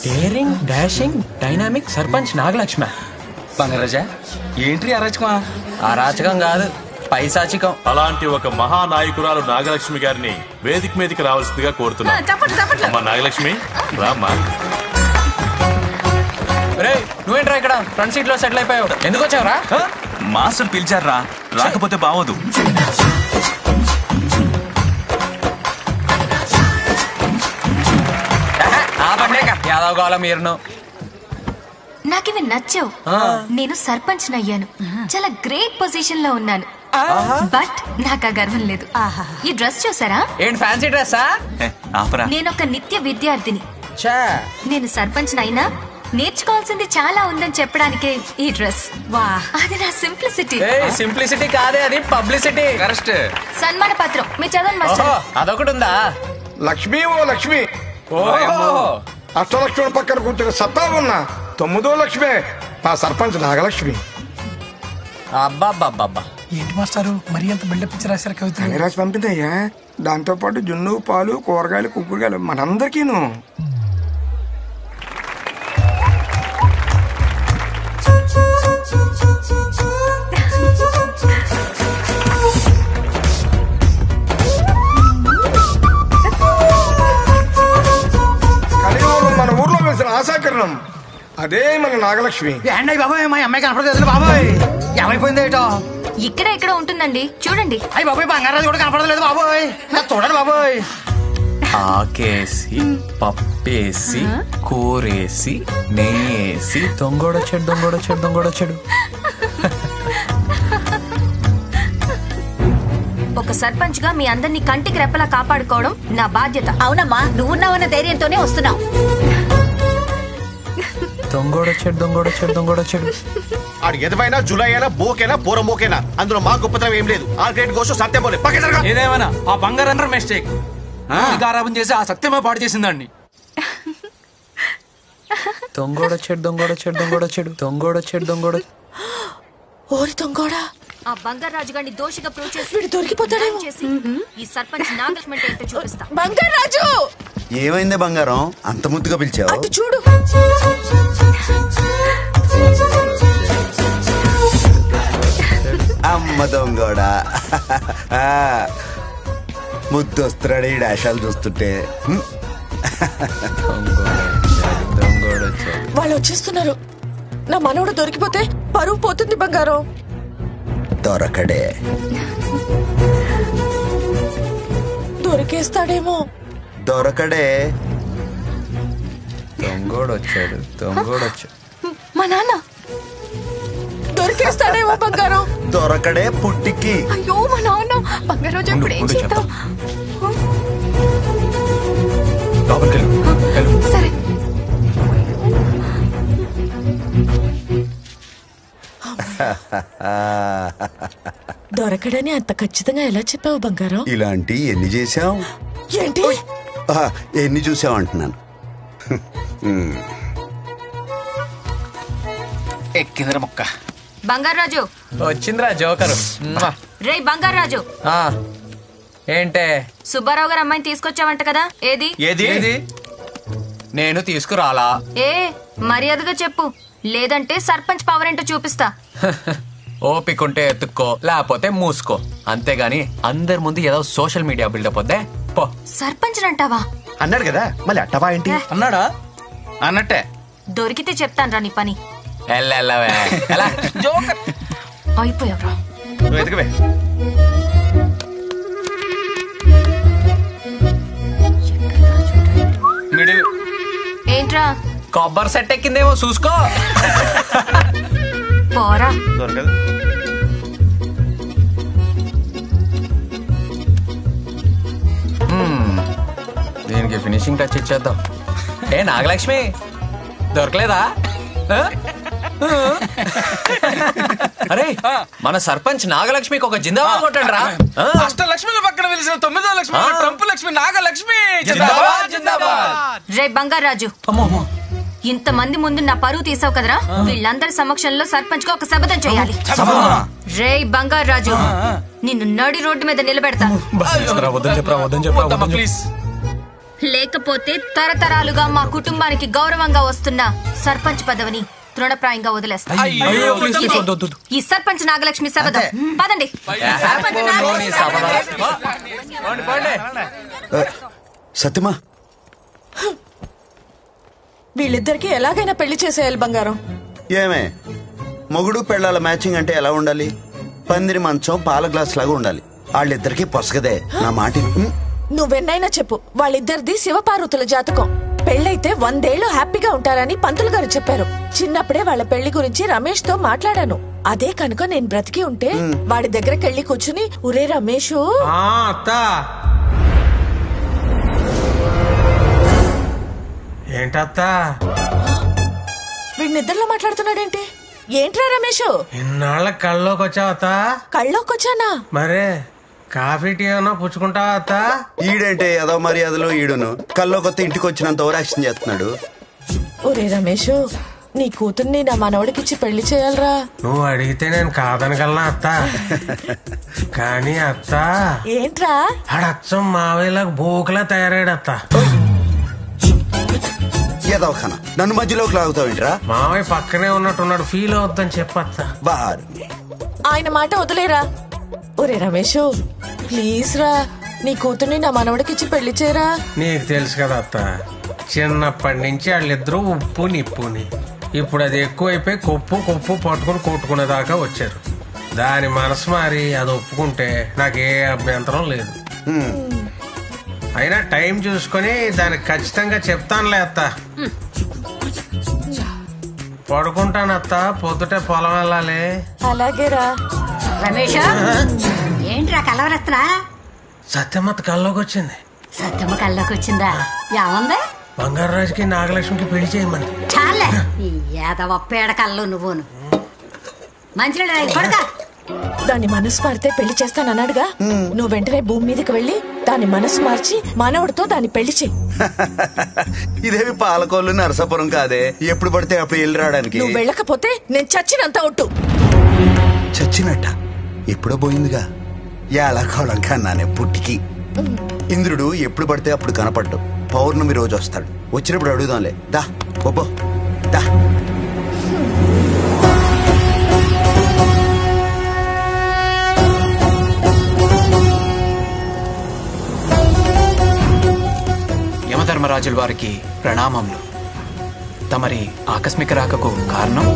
Daring, dashing, dynamic sarpanch Nagalakshmi. బంగారాజా, ఏంటి అరాచకమా? అరాచకం కాదు, పైశాచికం. అలాంటి ఒక మహానాయకురాలు నాగలక్ష్మి గారిని వేదిక మీదకి రావాల్సిందిగా కోరుతున్నాను. అమ్మా నాగలక్ష్మి, రామ్మా. రే నువ్వేంట్రా ఇక్కడ ఫ్రంట్ సీట్ లో సెటిల్ అయిపోయావు? ఎందుకు వచ్చావురా? మాస్టర్ పిలిచారా, రాకపోతే బావదు. యాదవ్ కావాలా మీరును? నాకివి నచ్చావు. నేను సర్పంచ్ అయ్యాను, చాలా గ్రేట్ పొజిషన్ లో ఉన్నాను. బట్ నాకు ఆ గర్వం లేదు. ఈ డ్రెస్ చూసారా? ఏంటి ఫ్యాన్సీ డ్రెస్సా? నేను ఒక నిత్య విద్యార్థిని. నేను సర్పంచ్ అయినా నేర్చుకోవాల్సింది చాలా ఉందని చెప్పడానికే ఈ డ్రెస్. వా, అది నా సింప్లిసిటీ. సింప్లిసిటీ కాదే, అది పబ్లిసిటీ. కరెక్ట్. సన్మాన పత్రం మీ చదవండి మాస్టర్. అదొకటి ఉందా? లక్ష్మి ఓ లక్ష్మి, అష్టలక్ష్మి పక్కన కూర్చుని సత్తా ఉన్నా 9వ లక్ష్మే మా సర్పంచ్ నాగలక్ష్మి. అబ్బాబ్బాబ్బా, ఏంటి మాస్టారు మరి అంత బిల్డప్ ఇచ్చి రాశారు కవిత? రాసి పంపిందయ్యా, దాంతో పాటు జున్ను, పాలు, కూరగాయలు, కుంకుడుగాయలు మనందరికీను. కూతురు నాగలక్ష్మి. ఏంటయ్య బాబాయ్, మా అమ్మాయి కనపడలేదు బాబాయ్. ఏమైపోయింది ఏటో? ఇక్కడ ఎక్కడ ఉంటుందండి, చూడండి. అయ్యి బాబాయ్, బంగారాజు కూడా కనపడలేదు బాబాయ్. చూడండి బాబాయ్. ఆకేసి పప్పేసి కూరేసి నెయ్యేసి దొంగోడొచ్చాడు. ఒక సర్పంచ్ గా మీ అందరినీ కంటికి రెప్పలా కాపాడుకోవడం నా బాధ్యత. అవునమ్మా, నువ్వున్నావన్న ధైర్యంతోనే వస్తున్నావు. దొంగోడొచ్చాడు. ఆడు ఎదవైనా జులైనా బోకేనా పూరం బోకేనా అందులో మా గొప్పతనం ఏం లేదు. ఆ గ్రేట్ గోషో సత్యం పోలే ఏదేమైనా ఆ బంగారం మిస్టేక్ గారాబం చేసి ఆ సత్యమే పాడు చేసిందండి. దొంగోడొచ్చాడు. ఓరి దొంగోడా, ఆ బంగారాజు గారిని దోషిగా ప్రూవ్ చేసి వీడు దొరికిపోతాడేమో. ఈ సర్పంచ్ నాగలక్ష్మి ఏంటో చూపిస్తా. బంగారాజు, ఏమైంది బంగారం, అంత ముద్దుగా పిలిచావు? అటు చూడు. అమ్మ దొంగోడా, ముద్దు వస్తున్నాడు ఈ డాషాలు చూస్తుంటే. వాళ్ళు వచ్చేస్తున్నారు. నా మనవడు దొరికిపోతే పరువు పోతుంది బంగారం. దొరకడే. దొరికేస్తాడేమో. దొరకడే. దొంగోడొచ్చాడు. మా నాన్న దొరికేస్తాడేమో బంగారం. దొరకడే పుట్టికి. అయ్యో మా నాన్న. బంగారాజు ఇప్పుడు ఏం చేద్దాం? సరే. దొరకడని అంత ఖచ్చితంగా ఎలా చెప్పావు బంగారం? ఇలాంటి ఎన్ని చేసావు? ఏంటి? ఎన్ని చూసావు అంటున్నాను. ఎక్కిందిరా మొక్క. బంగారాజు వచ్చిందిరా జోకరు. రే బంగారాజు, ఏంటే సుబ్బారావు గారు అమ్మాయిని తీసుకొచ్చావంట కదా, ఏది? నేను తీసుకురాలా. ఏ మర్యాదగా చెప్పు, లేదంటే సర్పంచ్ పవర్ ఏంటో చూపిస్తా. ఓపికంటే ఎత్తుక్కో, లేకపోతే మూసుకో. అంతేగాని అందరి ముందు ఏదో సోషల్ మీడియా బిల్డప్ వద్దే పో. సర్పంచ్ అంటావా? అన్నాడు కదా, మళ్ళీ అట్టవా ఏంటి? అన్నాడా? అన్నట్టే. దొరికితే చెప్తాను రా నీ పని. అయిపోయావురా. ఏంట్రా కొబ్బరి సెట్ ఎక్కిందేమో చూసుకో. పోరా. దీనికి ఫినిషింగ్ టచ్ ఇచ్చేద్దాం. ఏ నాగలక్ష్మి దొరకలేదా? అరే మన సర్పంచ్ నాగలక్ష్మికి ఒక జిందాబాద్ కొట్టండి రా. అష్టలక్ష్మిల పక్కన వెలిసిన 9వ లక్ష్మి ట్రంప్ లక్ష్మి నాగలక్ష్మి. రే బంగారాజు, ఇంతమంది ముందు నా పరువు తీసావు కదరా. వీళ్ళందరి సమక్షంలో సర్పంచ్ కు ఒక శపథం చేయాలి. రే బంగారాజు, నిన్ను నడి రోడ్డు మీద నిలబెడతా. లేకపోతే తరతరాలుగా మా కుటుంబానికి గౌరవంగా వస్తున్న సర్పంచ్ పదవిని తృణప్రాయంగా వదిలేస్తా. ఈ సర్పంచ్ నాగలక్ష్మి శపథం. పదండి. సత్యమా, వీళ్ళిద్దరికి ఎలాగైనా పెళ్లి చేసేయాలి బంగారం. ఏమే మొగుడు పెళ్ళాల మ్యాచింగ్ అంటే ఎలా ఉండాలి? పందిరి మంచం పాల గ్లాస్ లాగా ఉండాలి. వాళ్ళిద్దరికి పొసగదే. నా మాట నువ్వెన్నైనా చెప్పు, వాళ్ళిద్దరిది శివపార్వతుల జాతకం. పెళ్ళైతే 100 ఏళ్లు హ్యాపీగా ఉంటారని పంతులు గారు చెప్పారు. చిన్నప్పుడే వాళ్ళ పెళ్లి గురించి రమేష్ తో మాట్లాడాను. అదే కనుక నేను బ్రతికి ఉంటే వాడి దగ్గరకి వెళ్ళి కూర్చుని, ఒరే రమేష్, ఏంటత్తా వీడి నిద్రలో మాట్లాడుతున్నాడేంటి? ఏంట్రా రమేష్, ఇన్నాళ్ళ కళ్ళలోకి వచ్చావత్తా? కళ్ళలోకి వచ్చానా? మరే కాఫీ టీ ఏమన్నా పుచ్చుకుంటావా అత్తా? ఈడంటే ఏదో మర్యాదలో ఈడును కల్లో కొత్త ఇంటికి వచ్చినంత ఓవరాక్షన్ చేస్తున్నాడు. ఒరే రమేష్, నీ కూతుర్ని నా మనవడికిచ్చి పెళ్లి చేయాలరా. నువ్వు అడిగితే నేను కాదనగలనా అత్తా? కానీ అత్తా, ఏంట్రా ఆడచ్చం మావయ్యలకు బోకులా తయారాడత్తా. ఏదో ఖానా నన్ను మధ్యలోకి లాగుతావేంట్రా? మావయ్య పక్కనే ఉన్నట్టున్నాడు, ఫీల్ అవుద్దని చెప్పత్తా. బార్ ఆయన మాట వదిలేరా. ఒరే రమేష్, ప్లీజ్ రా, నీ కూతుర్ని నా మనవడికిచ్చి పెళ్లి చేయరా. నీకు తెలుసు కదా అత్త, చిన్నప్పటి నుంచి వాళ్ళిద్దరూ ఉప్పు నిప్పుని. ఇప్పుడు అది ఎక్కువైపోయి కొప్పు పట్టుకుని కొట్టుకునేదాకా వచ్చారు. దాని మనసు మారి అది ఒప్పుకుంటే నాకు ఏ అభ్యంతరం లేదు. అయినా టైం చూసుకొని దానికి ఖచ్చితంగా చెప్తానులే అత్త. పడుకుంటాను అత్త, పొద్దుటే పొలం వెళ్ళాలి. అలాగేరా. రమేష్ ఏంట్రా కలవరత్రా? సత్యమ్మత కల్లోకి వచ్చింది. సత్యమ్మ కల్లోకి వచ్చిందా? ఏముంది? బంగారాజుకి నాగలక్ష్మికి పెళ్లి చేయమని. చాలే ఈ ఏదవ పేడ కళ్ళు నువ్వును. మంచినీళ్ళు పడక. దాని మనసు మారితే పెళ్లి చేస్తానన్నాడుగా, నువ్వు వెంటనే భూమి మీదకి వెళ్ళి దాని మనసు మార్చి మనవడితో దాన్ని పెళ్లి చెయ్యి. ఇదేమి పాలకోళ్ళు నరసాపురం కాదే, ఎప్పుడు పడితే అప్పుడు వెళ్ళి రావడానికి. నువ్వు వెళ్ళకపోతే నేను చచ్చినంత ఒట్టు. చచ్చినట్ట ఎప్పుడో పోయిందిగా. ఏలాకోళం కన్నానే పుట్టికి. ఇంద్రుడు ఎప్పుడు పడితే అప్పుడు కనపడ్డు. పౌర్ణమి రోజు వస్తాడు. వచ్చినప్పుడు అడుగుదాంలే. దా ఒబ్బో దా. యమధర్మరాజుల వారికి ప్రణామములు. తమరి ఆకస్మిక రాకకు కారణం?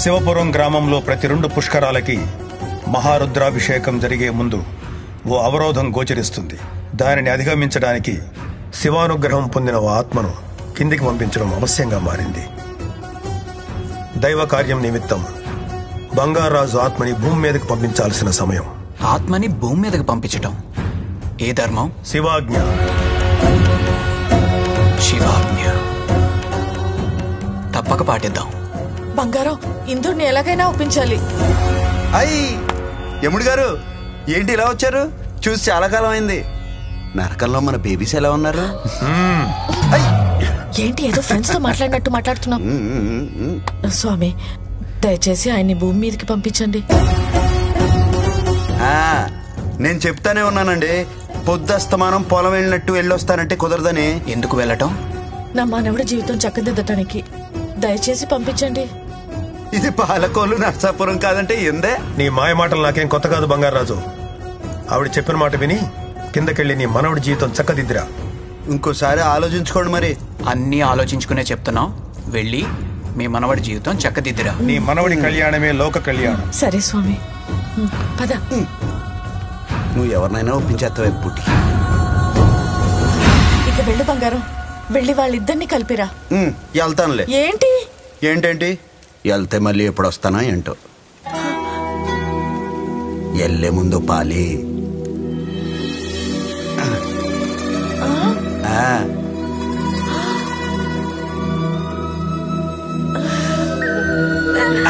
శివపురం గ్రామంలో ప్రతి 2 పుష్కరాలకి మహారుద్రాభిషేకం జరిగే ముందు ఓ అవరోధం గోచరిస్తుంది. దానిని అధిగమించడానికి శివానుగ్రహం పొందిన ఓ ఆత్మను కిందికి పంపించడం అవశ్యంగా మారింది. దైవ కార్యం నిమిత్తం బంగారాజు ఆత్మని భూమి మీదకి పంపించాల్సిన సమయం. ఆత్మని భూమి మీదకి పంపించటం ఏ ధర్మం? శివాజ్ఞ. శివాజ్ఞ తప్పక పాటిద్దాం. బంగారం, ఇంద్రుడిని ఎలాగైనా ఒప్పించాలి. అయ్యి యముడు గారు, ఏంటి ఇలా వచ్చారు? చూసి చాలా కాలం అయింది. నరకంలో మన బేబీస్ ఎలా ఉన్నారు? ఏంటి ఏదో ఫ్రెండ్స్ తో మాట్లాడినట్టు మాట్లాడుతున్నాం? స్వామి, దయచేసి ఆయన్ని భూమి మీదకి పంపించండి. నేను చెప్తానే ఉన్నానండి, పొద్దస్తమానం పొలం వెళ్ళినట్టు వెళ్ళొస్తానంటే కుదరదని. ఎందుకు వెళ్ళటం? నా మానవుడి జీవితం చక్కదిద్దటానికి. దయచేసి పంపించండి. ఇది పాలకోలు నర్సాపురం కాదంటే ఎందే? నీ మాయ మాటలు నాకేం కొత్త కాదు బంగారాజు. ఆవిడ చెప్పిన మాట విని కిందకెళ్ళి నీ మనవడి జీవితం చక్కదిద్దిరా. ఇంకోసారి ఆలోచించుకోండి. మరి అన్నీ ఆలోచించుకునే చెప్తున్నావు. వెళ్ళి మీ మనవడి జీవితం చక్కదిద్దిరా. నీ మనవడి కళ్యాణమే లోక కళ్యాణం. సరే స్వామి, పద. నువ్వు ఎవరినైనా ఒప్పించేస్తావే పుట్టి. ఇక వెళ్ళు బంగారం, వెళ్ళి వాళ్ళిద్దరిని కలిపిరా. వెళ్తానులే. ఏంటి? ఏంటేంటి? వెళ్తే మళ్ళీ ఎప్పుడు వస్తానా ఏంటో. ఎల్లే ముందు పాలి.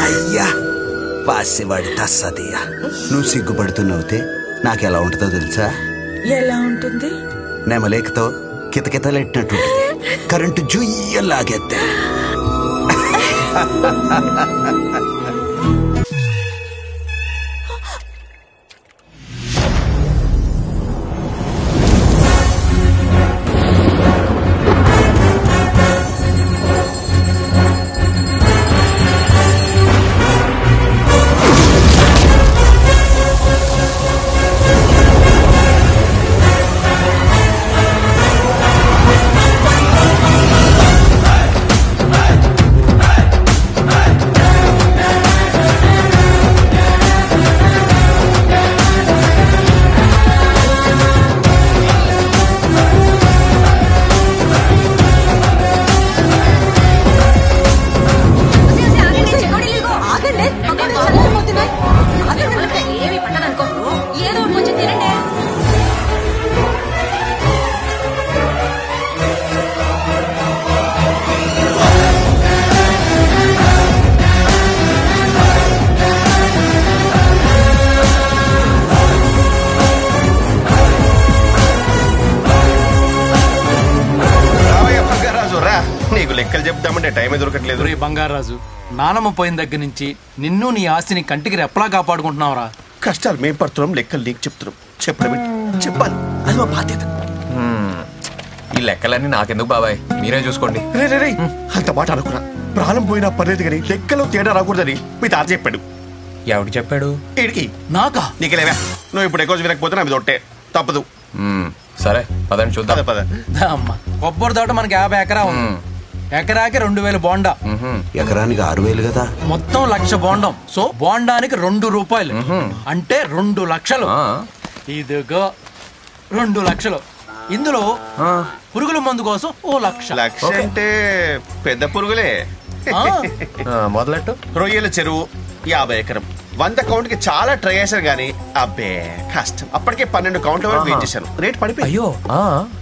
అయ్యా పాసివాడి తస్సదియా. నువ్వు సిగ్గుపడుతున్నవుతే నాకెలా ఉంటుందో తెలుసా? ఎలా ఉంటుంది? నెమలేకతో కితకితలెట్టినట్టుంటుంది. కరెంటు జుయ్యలాగేద్దే. లెక్కలు చెప్తామంటే టైమే దొరకట్లేదు. రే బంగారాజు, నానమ్మ పోయిన దగ్గర నుంచి నిన్ను నీ ఆస్తిని కంటికి రెప్పలా కాపాడుకుంటున్నావురా. కష్టాలు మేం పడుతున్నాం, లెక్కలు నీకు చెప్తున్నాం. చెప్పడం చెప్పాలి, అది మా బాధ్యత. ఈ లెక్కలన్నీ నాకెందుకు బాబాయ్, మీరే చూసుకోండి. రే అంత మాట అనుకున్నా. ప్రాణం పోయినా పర్లేదు కానీ లెక్కలో తేడా రాకూడదని మీ తాత చెప్పాడు. ఎవడు చెప్పాడు? ఈడికి. నాకా? నీకెలేవా? నువ్వు ఇప్పుడు ఎక్కువ వినకపోతే నా మీద ఒట్టే తప్పదు. సరే పదండి చూద్దాం. అమ్మా కొబ్బరి తోట మనకి 50 ఎకరా ఉంది. ఎకరాకి 2000 బోండా. ఎకరానికి 6000 కదా. మొత్తం 1,00,000 బోండం. సో బోండానికి 2 రూపాయలు అంటే 2 లక్షలు. ఇదిగో 2 లక్షలు. ఇందులో పురుగుల మందు కోసం 1,00,000. లక్ష అంటే పెద్ద పురుగులే. మొదలెట్టు. రొయ్యల చెరువు 50 ఎకరం. 100 కౌంట్ కి చాలా ట్రై చేశారు గానీ అబ్బే కష్టం. అప్పటికే 12 కౌంట్ల వరకు వెయిట్ చేశాను. రేట్ పడిపోయి అయ్యో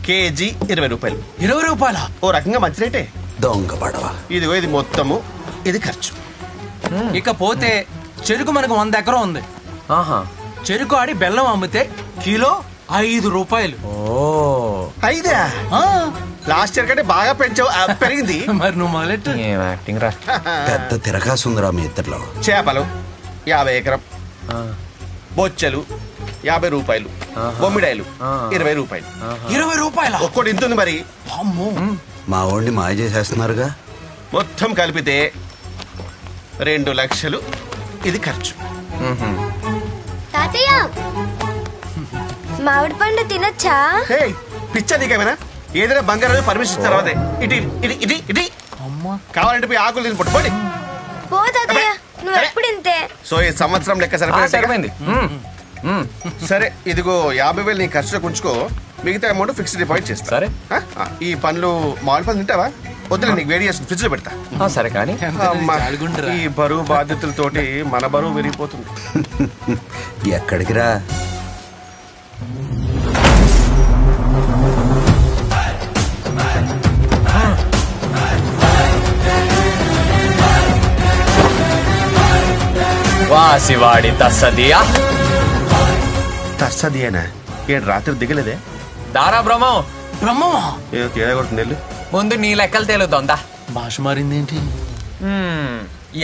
కేజీ 20 రూపాయలు. 20 రూపాయల? ఓ రకంగా మంచి రేటే. దొంగ పడవ. ఇదిగో ఇది మొత్తము, ఇది ఖర్చు. ఇకపోతే చెరుకు మనకు 100 ఎకరం ఉంది. చెరుకు ఆడి బెల్లం అమ్మితే కిలో 5 రూపాయలు. ఐదా? లాస్ట్ ఇయర్ కంటే బాగా పెంచావు, పెరిగింది. మరి నువ్వు మొదలెట్టు. యాక్టింగ్ రా. పెద్ద తిరగాసుందిరా మీ ఇద్దరిలో. చేపలు 50 ఎకరం. బొచ్చలు 50 రూపాయలు. బొమ్మిడాయలు 20 రూపాయలు. 20 రూపాయల? ఒక్కటి ఇంతుంది మరి. మా వాడిని మాయ చేసేస్తున్నారుగా. మొత్తం కలిపితే 2 లక్షలు. ఇది ఖర్చు. తాతయ్య మామిడి పండు తినొచ్చా? పిచ్చా నీకేమైనా? ఏదైనా బంగారం పర్మిషన్ తర్వాత ఇటు ఇటు ఇటు ఇటు కావాలంటే పోయి ఆకులు తిని పట్టుకోండి. పో తాతయ్య, నువ్వు ఎప్పుడు ఇంతే. సో ఈ సంవత్సరం లెక్క సరిపోయింది. సరే ఇదిగో 50,000 నీ ఖర్చులో ఉంచుకో. మిగతా అమౌంట్ ఫిక్స్డ్ డిపాజిట్ చేస్తా. సరే ఈ పండ్లు మామిడి పండ్లు తింటావా? వద్దులే, నీకు వేడి చేస్తుంది, ఫ్రిడ్జ్ లో పెడతా. సరే కానీ ఈ బరువు బాధ్యతలతోటి మన బరువు విరిగిపోతుంది. ఎక్కడికి రా? వాసివాడి తస్సదియా. తస్సదియానా? ఏడు రాత్రి దిగలేదే? దారా బ్రహ్మం. బ్రహ్మమా? ఏదో తేడా కొడుతుంది వెళ్ళు. ముందు నీ లెక్కలు తేలుద్దా. భాష మారిందేంటి?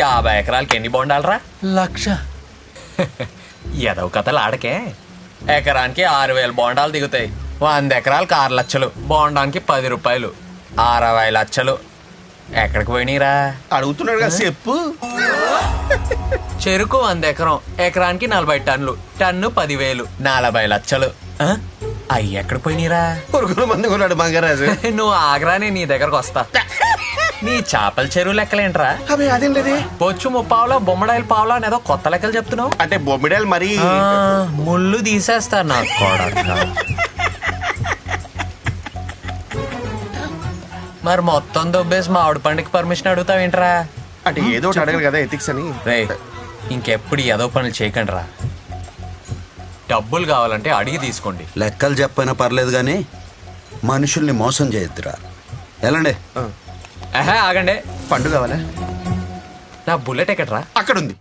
50 ఎకరాలకి ఎన్ని బోండాలరా? 1,00,000. ఏదో కథలు ఆడకే. ఎకరానికి 6,000 బోండాలు దిగుతాయి. 100 ఎకరాలకు 6 లక్షలు. బోండానికి 10 రూపాయలు. 60 లక్షలు. ఎక్కడికి పోయినరా? అడుగుతున్నాడు కదా చెప్పు. చెరుకు 100 ఎకరం. ఎకరానికి 40 టన్నులు. టన్ను 10,000. 40 లక్షలు. అయ్యి ఎక్కడ పోయినరా? పురుగుల మందు కొన్నాడు బంగారాజు. నువ్వు ఆగ్రానే నీ దగ్గరకు వస్తా. నీ చేపల చెరువు లెక్కలేంట్రా? అవి అదేం లేదే. బొచ్చు 30 పావులా, బొమ్మడాయిలు పావులా అనేదో కొత్త లెక్కలు చెప్తున్నావు. అంటే బొమ్మిడాయలు మరి ముళ్ళు తీసేస్తా నా కొడక. మరి మొత్తం దొబ్బేసి మామిడి పండుగ పర్మిషన్ అడుగుతావేంట్రా? అంటే ఏదో ఒకటి అడగరు కదా ఎథిక్స్ అని. రే ఇంకెప్పుడు ఏదో పనులు చేయకండి రా. డబ్బులు కావాలంటే అడిగి తీసుకోండి. లెక్కలు చెప్పైనా పర్లేదు కానీ మనుషుల్ని మోసం చేయొద్దురా. ఎలాండే? ఆగండి. పండు కావాలా? నా బుల్లెట్ ఎక్కడ్రా? అక్కడ ఉంది.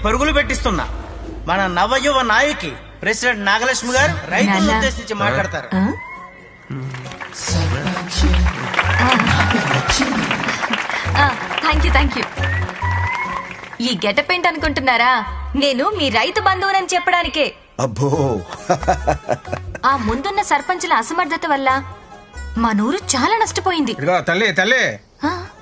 పరుగులు పెట్టిస్తున్న మన నవయువ నాయకి ప్రెసిడెంట్ నాగలక్ష్మి గారు రైతులను ఉద్దేశించి మాట్లాడతారు. Thank you. ఈ గెటప్ ఏంటి అనుకుంటున్నారా? నేను మీ రైతు బంధువునని చెప్పడానికే. అబ్బో. ఆ ముందున్న సర్పంచుల అసమర్థత వల్ల మా నూరు చాలా నష్టపోయింది. ఇదిగో తల్లి తల్లి,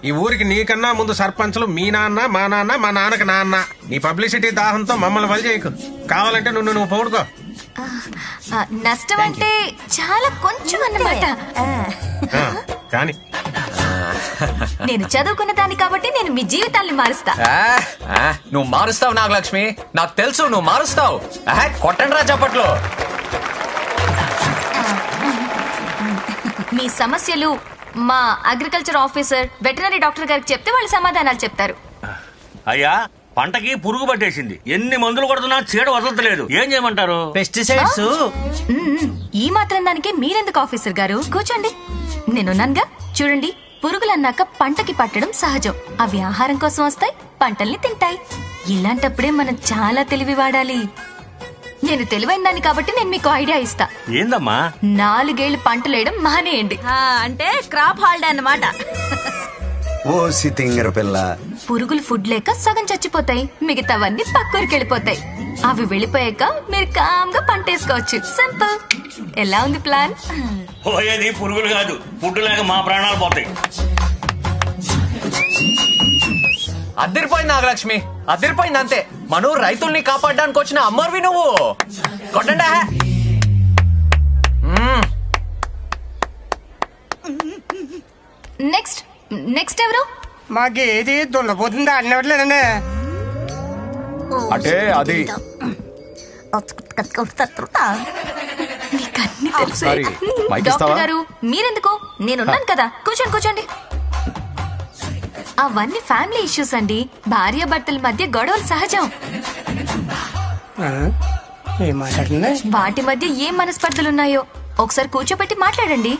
ఈ ఊరికి నీకన్నా ముందు సర్పంచులు మీ నాన్న, మా నాన్న, మా నాన్నకి నాన్న. నీ పబ్లిసిటీ దాహంతో మమ్మల్ని వలి చేయకు. కావాలంటే నువ్వు పౌడుకో. నష్టం అంటే చాలా కొంచెం అన్నమాట. కానీ నేను చదువుకున్న దాన్ని కాబట్టి నేను మీ జీవితాన్ని మారుస్తా. నువ్వు మారుస్తావు నాగలక్ష్మి, నాకు తెలుసు నువ్వు మారుస్తావు. కొట్టండి రా చప్పట్లో. మీ సమస్యలు మా అగ్రికల్చర్ ఆఫీసర్ వెటనరీ డాక్టర్ గారికి చెప్తే వాళ్ళు సమాధానాలు చెప్తారు. అయ్యా, పంటకి పురుగు పట్టేసింది. ఎన్ని మందులు కొడుతున్నా చీడ వదలట్లేదు. ఏం చేయమంటారు? పెస్టిసైడ్స్. ఈ మాత్రం దానికి మీరెందుకు ఆఫీసర్ గారు? కూర్చోండి, నేనున్నానుగా. చూడండి, పురుగులన్నాక పంటకి పట్టడం సహజం. అవి ఆహారం కోసం వస్తాయి, పంటల్ని తింటాయి. ఇలాంటప్పుడే మనం చాలా తెలివి వాడాలి. నేను తెలివైన దాన్ని కాబట్టి నేను మీకు ఐడియా ఇస్తా. ఏందమ్మా? 4 ఏళ్లు పంటలు వేయడం మానేయండి. అంటే క్రాప్ హాలిడే అన్నమాట. ఓ సితింగర పిల్ల, పురుగులు ఫుడ్ లేక సగం చచ్చిపోతాయి, మిగతావన్నీ పక్కూరికి వెళ్ళిపోతాయి. అవి వెళ్ళిపోయాక మీరు కామ్గా పంట వేసుకోవచ్చు. సింపుల్. ఎలా ఉంది ప్లాన్? పోయేది పురుగులు కాదు, ఫుడ్ లేక మా ప్రాణాలు పోతాయి. అదిరిపోయింది నాగలక్ష్మి, అదిరిపోయింది అంతే. మనం రైతుల్ని కాపాడడానికి వచ్చిన అమ్మర్వి నువ్వు. కొట్టండా. నెక్స్ట్ ఎవరు? మాకు ఏది దున్నపోతుందా అన్నట్లేదండి. అంటే అది డాక్టర్ గారు మీరెందుకు? నేనున్నాను కదా, కూర్చోండి కూర్చోండి. అవన్నీ ఫ్యామిలీ ఇష్యూస్ అండి. భార్య భర్తల మధ్య గొడవలు సహజం. వాటి మధ్య ఏం మనస్పర్ధలున్నాయో ఒకసారి కూర్చోబెట్టి మాట్లాడండి.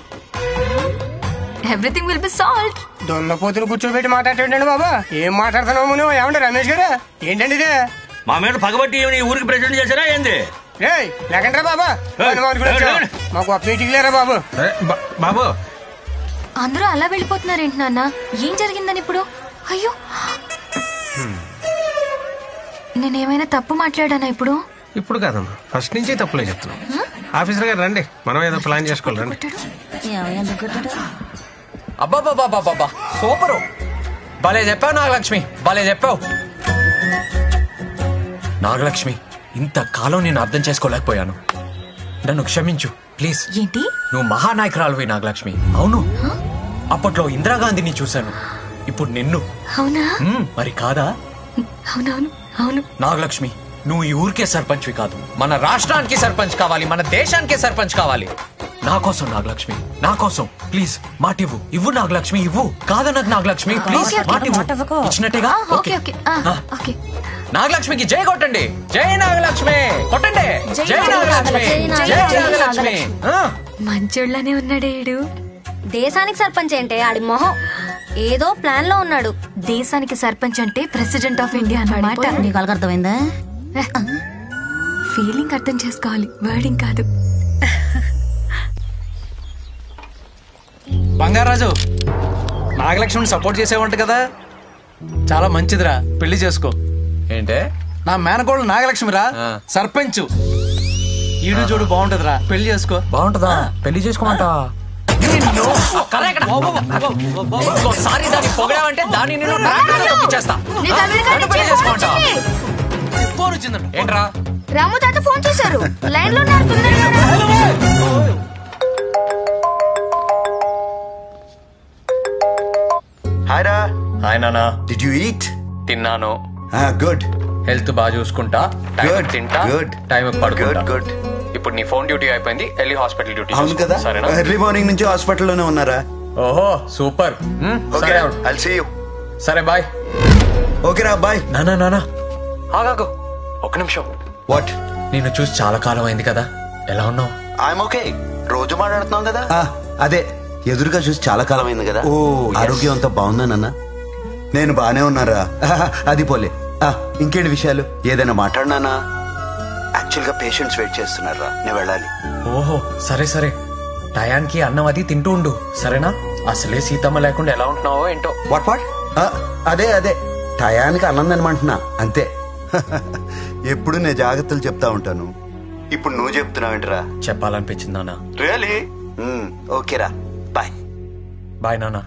Everything will be solved. దున్నపోతులు కూర్చోబెట్టి మాట్లాడేటండి బాబా. ఏం మాట్లాడుతున్నావు నువ్వు? ఏమండి రమేష్ గారు, ఏంటండి ఇది? మా మీద పగబట్టి ఊరికి ప్రెసిడెంట్ చేశారా ఏంది? లేకండ్రా బాబా, మాకు మీటింగ్ లేరా బాబు. బాబు, అందరూ అలా వెళ్ళిపోతున్నారేంటి నాన్న? ఏం జరిగిందని ఇప్పుడు? అయ్యో, నేనేమైనా తప్పు మాట్లాడానా ఇప్పుడు? ఇప్పుడు కాదమ్మా, ఫస్ట్ నుంచి తప్పులే చెప్తున్నాం. ఆఫీసర్ గారు రండి, మనం ఏదో ప్లాన్ చేసుకోవాలి. రండి. అబ్బాబాబాబాబా, సూపరు. భలే చెప్పావు నాగలక్ష్మి, భలే చెప్పావు. నాగలక్ష్మి, ఇంతకాలం నేను అర్థం చేసుకోలేకపోయాను. నన్ను క్షమించు ప్లీజ్. ఏంటి? నువ్వు మహానాయకురాలువి నాగలక్ష్మి. అవును, అప్పట్లో ఇందిరాగాంధీని చూశాను, ఇప్పుడు నిన్ను. అవునా? మరి కాదా? అవునవును అవును. నాగలక్ష్మి, నువ్వు ఈ ఊరికే సర్పంచ్వి కాదు, మన రాష్ట్రానికి సర్పంచ్ కావాలి, మన దేశానికే సర్పంచ్ కావాలి. నా కోసం నాగలక్ష్మి, నా కోసం ప్లీజ్ మాటివ్వు. ఇవ్వు నాగలక్ష్మి, ఇవ్వు. కాదనకు నాగలక్ష్మి, ప్లీజ్ మాటివ్వు. ఇచ్చినట్టేగా? ఓకే. నాగలక్ష్మికి జై కొట్టండి. జై నాగలక్ష్మి కొట్టండి. జై నాగలక్ష్మి, జై నాగలక్ష్మి. మంచోళ్ళనే ఉన్నాడేడు. దేశానికి సర్పంచ్ అంటే ఆడి మొహం ఏదో ప్లాన్ లో ఉన్నాడు. దేశానికి సర్పంచ్ అంటే ప్రెసిడెంట్ ఆఫ్ ఇండియా అన్నమాట. నీకు అర్థమైందా? ఫీలింగ్ అర్థం చేసుకోవాలి, వర్డింగ్ కాదు. బంగారాజు, నాగలక్ష్మిని సపోర్ట్ చేసేవంట కదా, చాలా మంచిదిరా, పెళ్లి చేసుకో. ఏంటే? నా మేనకోళ్ళు నాగలక్ష్మిరా, సర్పంచ్. ఈడు చూడు బాగుంటదిరా, పెళ్లి చేసుకో. బాగుంటదా? పెళ్లి చేసుకోమంటా? ఇంకోసారి దాన్ని పొగడావంటే దాన్ని నేను చేస్తా. ఏంట్రా? రాము తాత ఫోన్ చేశారు, లైన్ లో హాయ్ రా. హాయ్ నానా. Did you eat? తిన్నాను. గుడ్. హెల్త్ బాగా చూసుకుంటా, టైం తింటా, టైం పడుకుంటా. గుడ్. ఇప్పుడు నీ ఫోన్ డ్యూటీ అయిపోయింది, వెళ్ళి హాస్పిటల్ డ్యూటీ. అవును కదా, ఎర్లీ మార్నింగ్ నుంచి హాస్పిటల్లోనే ఉన్నారా? ఓహో సూపర్. సరే, ఐల్ సీ యు. సరే బాయ్. ఓకే రా, బాయ్. నానా ఆగాగు ఒక్క నిమిషం. వాట్? నిన్ను చూసి చాలా కాలం అయింది కదా, ఎలా ఉన్నావు? I'm okay. రోజు మాట్లాడుతున్నాం కదా. అదే, ఎదురుగా చూసి చాలా కాలం అయింది కదా. ఓ, ఆరోగ్యం అంతా బాగుందా నాన్న? నేను బానే ఉన్నారా. అది పోలే. ఇంకేంటి విషయాలు? ఏదైనా మాట్లాడినానా? యాక్చువల్ గా పేషెంట్స్ వెయిట్ చేస్తున్నారా, నేను వెళ్ళాలి. ఓహో సరే, టయానికి అన్నం అది తింటూ ఉండు, సరేనా? అసలే సీతమ్మ లేకుండా ఎలా ఉంటున్నావో ఏంటో. వాట్? అదే టయానికి అన్నం తినమంటున్నా అంతే. ఎప్పుడు నేను జాగ్రత్తలు చెప్తా ఉంటాను, ఇప్పుడు నువ్వు చెప్తున్నావేంట్రా? చెప్పాలనిపించింది నాన్న. రియలీ? ఓకేరా, బాయ్. బాయ్ నాన్న.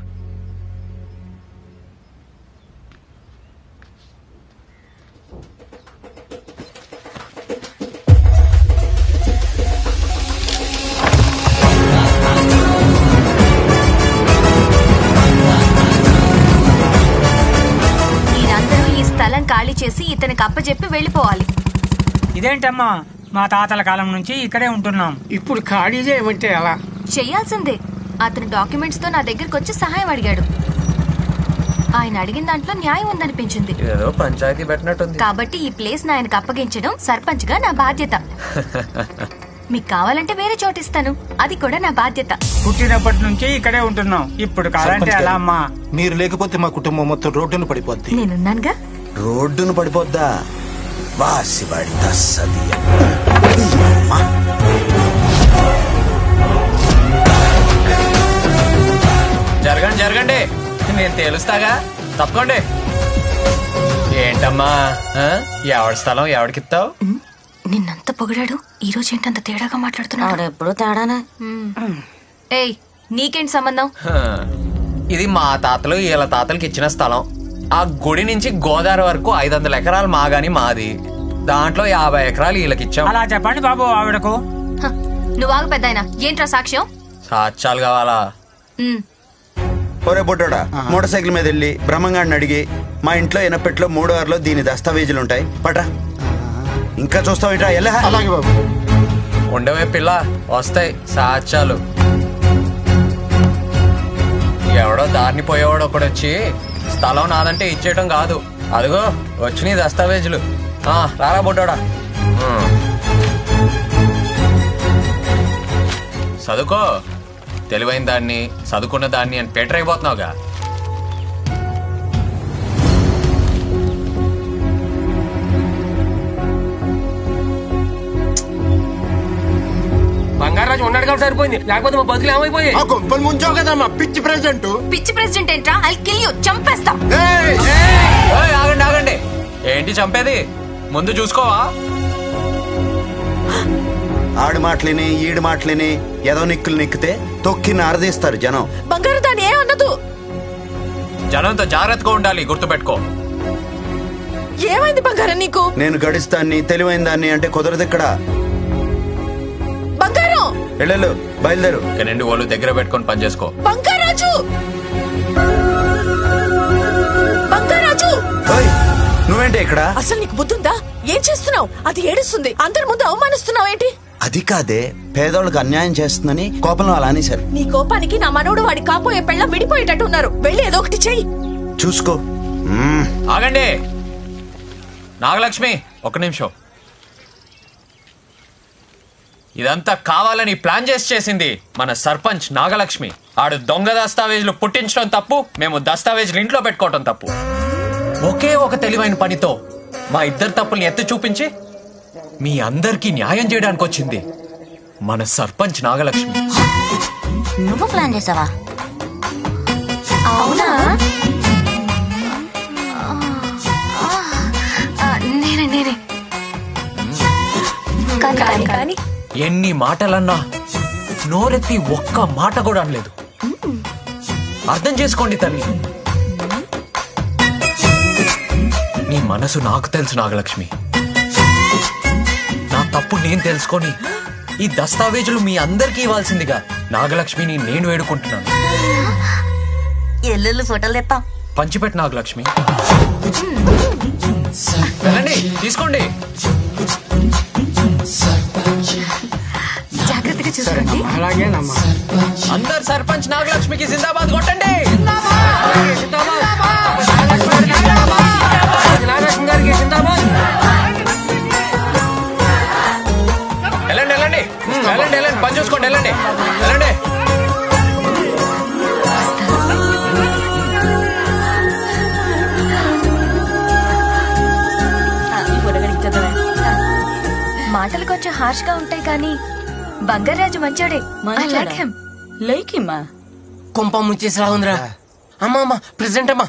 మీరందరూ ఈ స్థలం ఖాళీ చేసి ఇతనికి అప్పచెప్పి వెళ్ళిపోవాలి. ఇదేంటమ్మా, మా తాతల కాలం నుంచి ఇక్కడే ఉంటున్నాం, ఇప్పుడు ఖాళీ చేయమంటే ఎలా? చెయ్యాల్సిందే. అతను డాక్యుమెంట్స్ తో నా దగ్గరకు వచ్చి సహాయం అడిగాడు. ఆయన అడిగిన దాంట్లో న్యాయం ఉందనిపించింది. ఏదో పంచాయతీ పెట్టినట్టుంది. కాబట్టి ఈ ప్లేస్ ఆయనకు అప్పగించడం సర్పంచ్ గా నా బాధ్యత. మీకు కావాలంటే వేరే చోటు ఇస్తాను, అది కూడా నా బాధ్యత. పుట్టినప్పటి నుంచి ఇక్కడే ఉంటున్నాం, ఇప్పుడు కావాలంటే అలా అమ్మా. మీరు లేకపోతే మా కుటుంబం మొత్తం రోడ్డును పడిపోద్ది. నేనున్నానుగా. రోడ్డును పడిపోద్దా? వాసివాడి దస్సది. జరగండి జరగండి, నేను తేలుస్తాగా, తప్పకోండి. ఏంటమ్మా ఎవడి స్థలం ఎవడికిస్తావు? నిన్నంత పొగిడాడు, ఈ రోజు ఏంటంత తేడాగా మాట్లాడుతున్నాడు? ఎప్పుడు తేడానా? ఏయ్, నీకేంటి సంబంధం? ఇది మా తాతలు వీళ్ళ తాతలకి ఇచ్చిన స్థలం. ఆ గుడి నుంచి గోదావరి వరకు 500 ఎకరాలు మాగాని మాది. దాంట్లో 50 ఎకరాలు వీళ్ళకిచ్చాం. అలా చెప్పండి బాబు ఆవిడకు. నువ్వు ఆగు పెద్దాయన, ఏంట్రా సాక్ష్యం? సాక్ష్యాలు కావాలా? ఒరే బొట్టోడా, మోటార్ సైకిల్ మీద వెళ్ళి బ్రహ్మంగాడిని అడిగి మా ఇంట్లో ఎనపెట్లో 3/6లో దీని దస్తావేజులు ఉంటాయి పట్రా. ఇంకా చూస్తావు? అలాగే బాబు. ఉండవే పిల్ల, వస్తాయి సాక్ష్యాలు. ఎవడో దారిని పోయేవాడు ఒకడు వచ్చి స్థలం నాదంటే ఇచ్చేయటం కాదు. అదిగో వచ్చినాయి దస్తావేజులు. రారా బొట్టోడా. చదువుకో, తెలివైన దాన్ని చదువుకున్న దాన్ని అని పేటర్ అయిపోతున్నావుగా. బంగారాజు ఉన్నాడు కాబట్టి సరిపోయింది, లేకపోతే మా బతుకులు ఏమైపోయాయి? ముంచావు కదమ్మా పిచ్చి ప్రెసిడెంట్. పిచ్చి ప్రెసిడెంట్ ఏంట్రా? ఐ కిల్ యు, చంపేస్తా. ఆగండి ఆగండి, ఏంటి చంపేది? ముందు చూసుకోవా? ఆడి మాటలిని ఈడి మాటలిని ఏదో నిక్కులు నిక్కితే తొక్కి నారదీస్తారు జనం. బంగారు దాని ఏమన్నదు. జనంతో జాగ్రత్తగా ఉండాలి, గుర్తుపెట్టుకో. ఏమైంది బంగారం నీకు? నేను గడిస్తాన్ని తెలివైన దాన్ని అంటే కుదరదు ఇక్కడ. బంగారం వెళ్ళు, బయలుదేరు. ఇక నుండి వాళ్ళు దగ్గర పెట్టుకొని పని చేసుకో. బంగారాజు, బంగారాజు, నువ్వేంటి ఇక్కడ? అసలు నీకు బుద్ధుందా? ఏం చేస్తున్నావు? అది ఏడుస్తుంది, అందరి ముందు అవమానిస్తున్నావు ఏంటి? అది కాదే, పేదోళ్ళకి అన్యాయం చేస్తుందని కోపంలో అలా అనేశారు. నీ కోపానికి నా మనోడు వాడి కాపోయే పెళ్ళ విడిపోయేటట్టు ఉన్నారు. వెళ్ళి ఏదో ఒకటి చెయ్యి. చూసుకో. ఆగండి నాగలక్ష్మి, ఒక్క నిమిషం. ఇదంతా కావాలని ప్లాన్ చేసింది మన సర్పంచ్ నాగలక్ష్మి. ఆడు దొంగ దస్తావేజులు పుట్టించడం తప్పు, మేము దస్తావేజులు ఇంట్లో పెట్టుకోవటం తప్పు. ఒకే ఒక తెలివైన పనితో మా ఇద్దరు తప్పుల్ని ఎత్తి చూపించి మీ అందరికీ న్యాయం చేయడానికి వచ్చింది మన సర్పంచ్ నాగలక్ష్మి. నువ్వు ప్లాన్ చేసావా? అవునా? నేనే కానీ ఎన్ని మాటలన్నా నోరెత్తి ఒక్క మాట కూడా అనలేదు. అర్థం చేసుకోండి తల్లి, నీ మనసు నాకు తెలుసు నాగలక్ష్మి. నా తప్పు నేను తెలుసుకొని ఈ దస్తావేజులు మీ అందరికీ ఇవ్వాల్సిందిగా నాగలక్ష్మిని నేను వేడుకుంటున్నాను. ఎల్లుళ్ళు ఫోటోలు తెస్తాం. పంచిపెట్టు నాగలక్ష్మి. వెళ్ళండి, తీసుకోండి. జాగ్రత్తగా చూసుకోండి. అలాగేనమ్మా. అందరు సర్పంచ్ నాగలక్ష్మికి జిందాబాద్ కొట్టండి. నాగలక్ష్మి గారికి జిందాబాద్. వెళ్ళండి వెళ్ళండి వెళ్ళండి వెళ్ళండి, పని చూసుకోండి. వెళ్ళండి వెళ్ళండి. మాటలు కొంచెం హార్ష్ గా ఉంటాయి కానీ బంగారాజు మంచోడే. కుంప ముంచేసిరా ఉందిరా. అమ్మా ప్రెసిడెంట్ అమ్మా,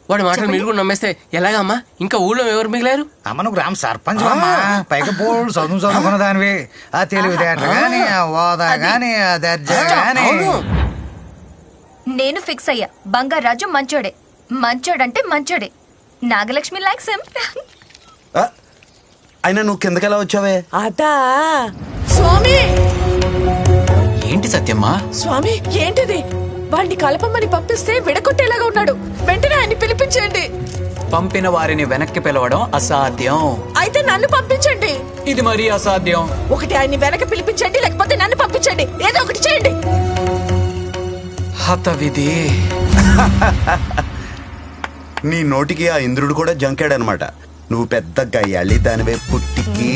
వాడి మాటలు మీరు కూడా నమ్మేస్తే ఎలాగమ్మా? ఇంకా ఊళ్ళో ఎవరు మిగిలారు? అమ్మ నువ్వు గ్రామ సర్పంచ్ అమ్మా, పైగా బోర్డు చదువుకున్న దానివి. ఆ తెలివితేటలు గాని, ఆ హోదా గాని, ఆ దర్జా గాని. నేను ఫిక్స్ అయ్యా, బంగారాజు మంచోడే. మంచోడంటే మంచోడే. Nagalakshmi likes him. అయినా నువ్వు కిందకెలా వచ్చావే? అదా స్వామి. ఏంటి సత్యమ్మా? స్వామి ఏంటిది? వాడిని కలపమని పంపిస్తే విడగొట్టేలాగా ఉన్నాడు. వెంటనే ఆయన్ని పిలిపించండి. పంపిన వారిని వెనక్కి పిలవడం అసాధ్యం. అయితే నన్ను పంపించండి. ఇది మరీ అసాధ్యం. ఒకటి ఆయన్ని వెనక్కి పిలిపించండి, లేకపోతే నన్ను పంపించండి. ఏదో ఒకటి చేయండి. హతవిధి. నీ నోటికి ఆ ఇంద్రుడు కూడా జంకాడనమాట. నువ్వు పెద్ద గయ్యాళి దానివే పుట్టికి.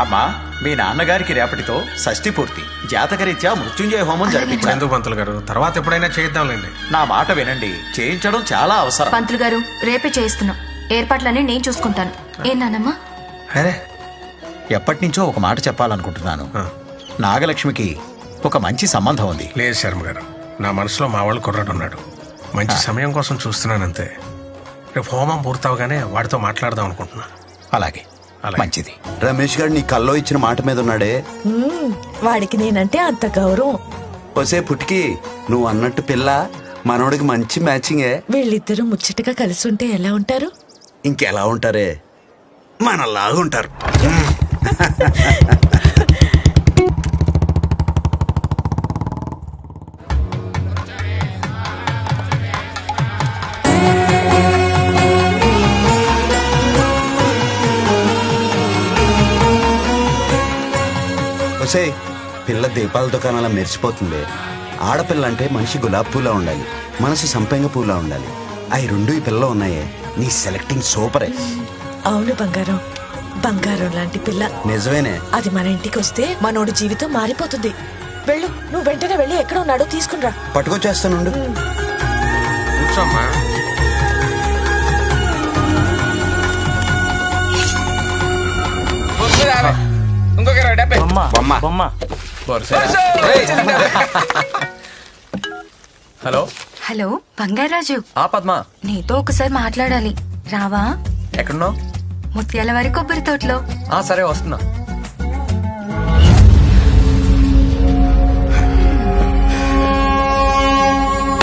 అమ్మా, మీ నాన్నగారికి రేపటితో షష్ఠి పూర్తి. జాతకరీత్యా మృత్యుంజయ హోమం జరిపించారు. ఎందుకు పంతులు గారు, తర్వాత ఎప్పుడైనా చేద్దాంలేండి. నా మాట వినండి, చేయించడం చాలా అవసరం. పంతులు గారు రేపే చేయిస్తున్నాం. ఏర్పాట్లన్నీ నేను చూసుకుంటాను. ఏ నానమ్మా? అరే, ఎప్పటి నుంచో ఒక మాట చెప్పాలనుకుంటున్నాను. నాగలక్ష్మికి ఒక మంచి సంబంధం ఉంది. లేదు శర్మ గారు, నా మనసులో మా వాళ్ళు కుర్రాడు ఉన్నాడు. మంచి సమయం కోసం చూస్తున్నానంతే. రేపు హోమం పూర్తవగానే వాడితో మాట్లాడదాం అనుకుంటున్నా. అలాగే, మంచిది. రమేష్ గారు నీ కల్లో ఇచ్చిన మాట మీద ఉన్నాడే. వాడికి నేనంటే అంత గౌరవం. ఒసే పుట్టికి, నువ్వు అన్నట్టు పిల్ల మనోడికి మంచి మ్యాచింగే. వీళ్ళిద్దరూ ముచ్చటగా కలిసి ఉంటే ఎలా ఉంటారు? ఇంకెలా ఉంటారే, మనలాగా ఉంటారు. ఒసే, పిల్ల దీపాల దుకాణాల మెరిచిపోతుంది. ఆడపిల్ల అంటే మనిషి గులాబ్ పూలా ఉండాలి, మనసు సంపెంగ పూలా ఉండాలి. అవి రెండు ఈ పిల్ల ఉన్నాయే. నీ సెలెక్టింగ్ సూపరే. అవును బంగారం, బంగారం లాంటి పిల్ల. నిజమేనే. అది మన ఇంటికి వస్తే మనోడి జీవితం మారిపోతుంది. వెళ్ళు, నువ్వు వెంటనే వెళ్ళి ఎక్కడ ఉన్నాడో తీసుకునిరా. పట్టుకొచ్చేస్తానుండు. కూర్చోమ్మా. Hello hello Bangarraju. పద్మ, నీతో ఒకసారి మాట్లాడాలి, రావా? ఎక్కడున్నావు? ముత్యాల వారి కొబ్బరి తోటలో. సరే, వస్తున్నా.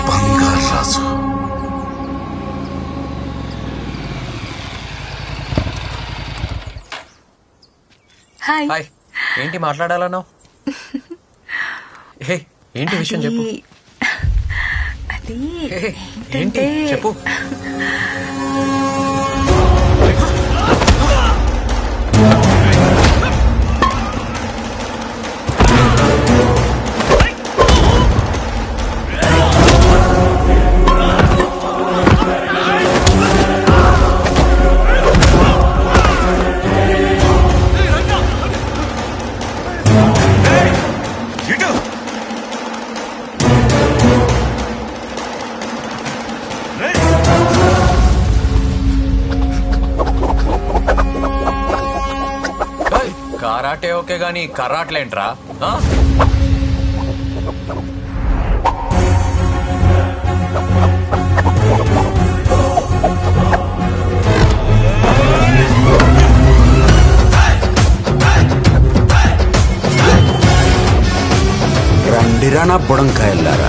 బంగారాజు. హాయ్. హాయ్. ఏంటి మాట్లాడాలన్నావు? ఏంటి విషయం చెప్పు. అది ఏంటి చెప్పు. కరాటే ఓకే గాని కరాట్లేంట్రా? రండిరా నా బుడంకాయల్లారా.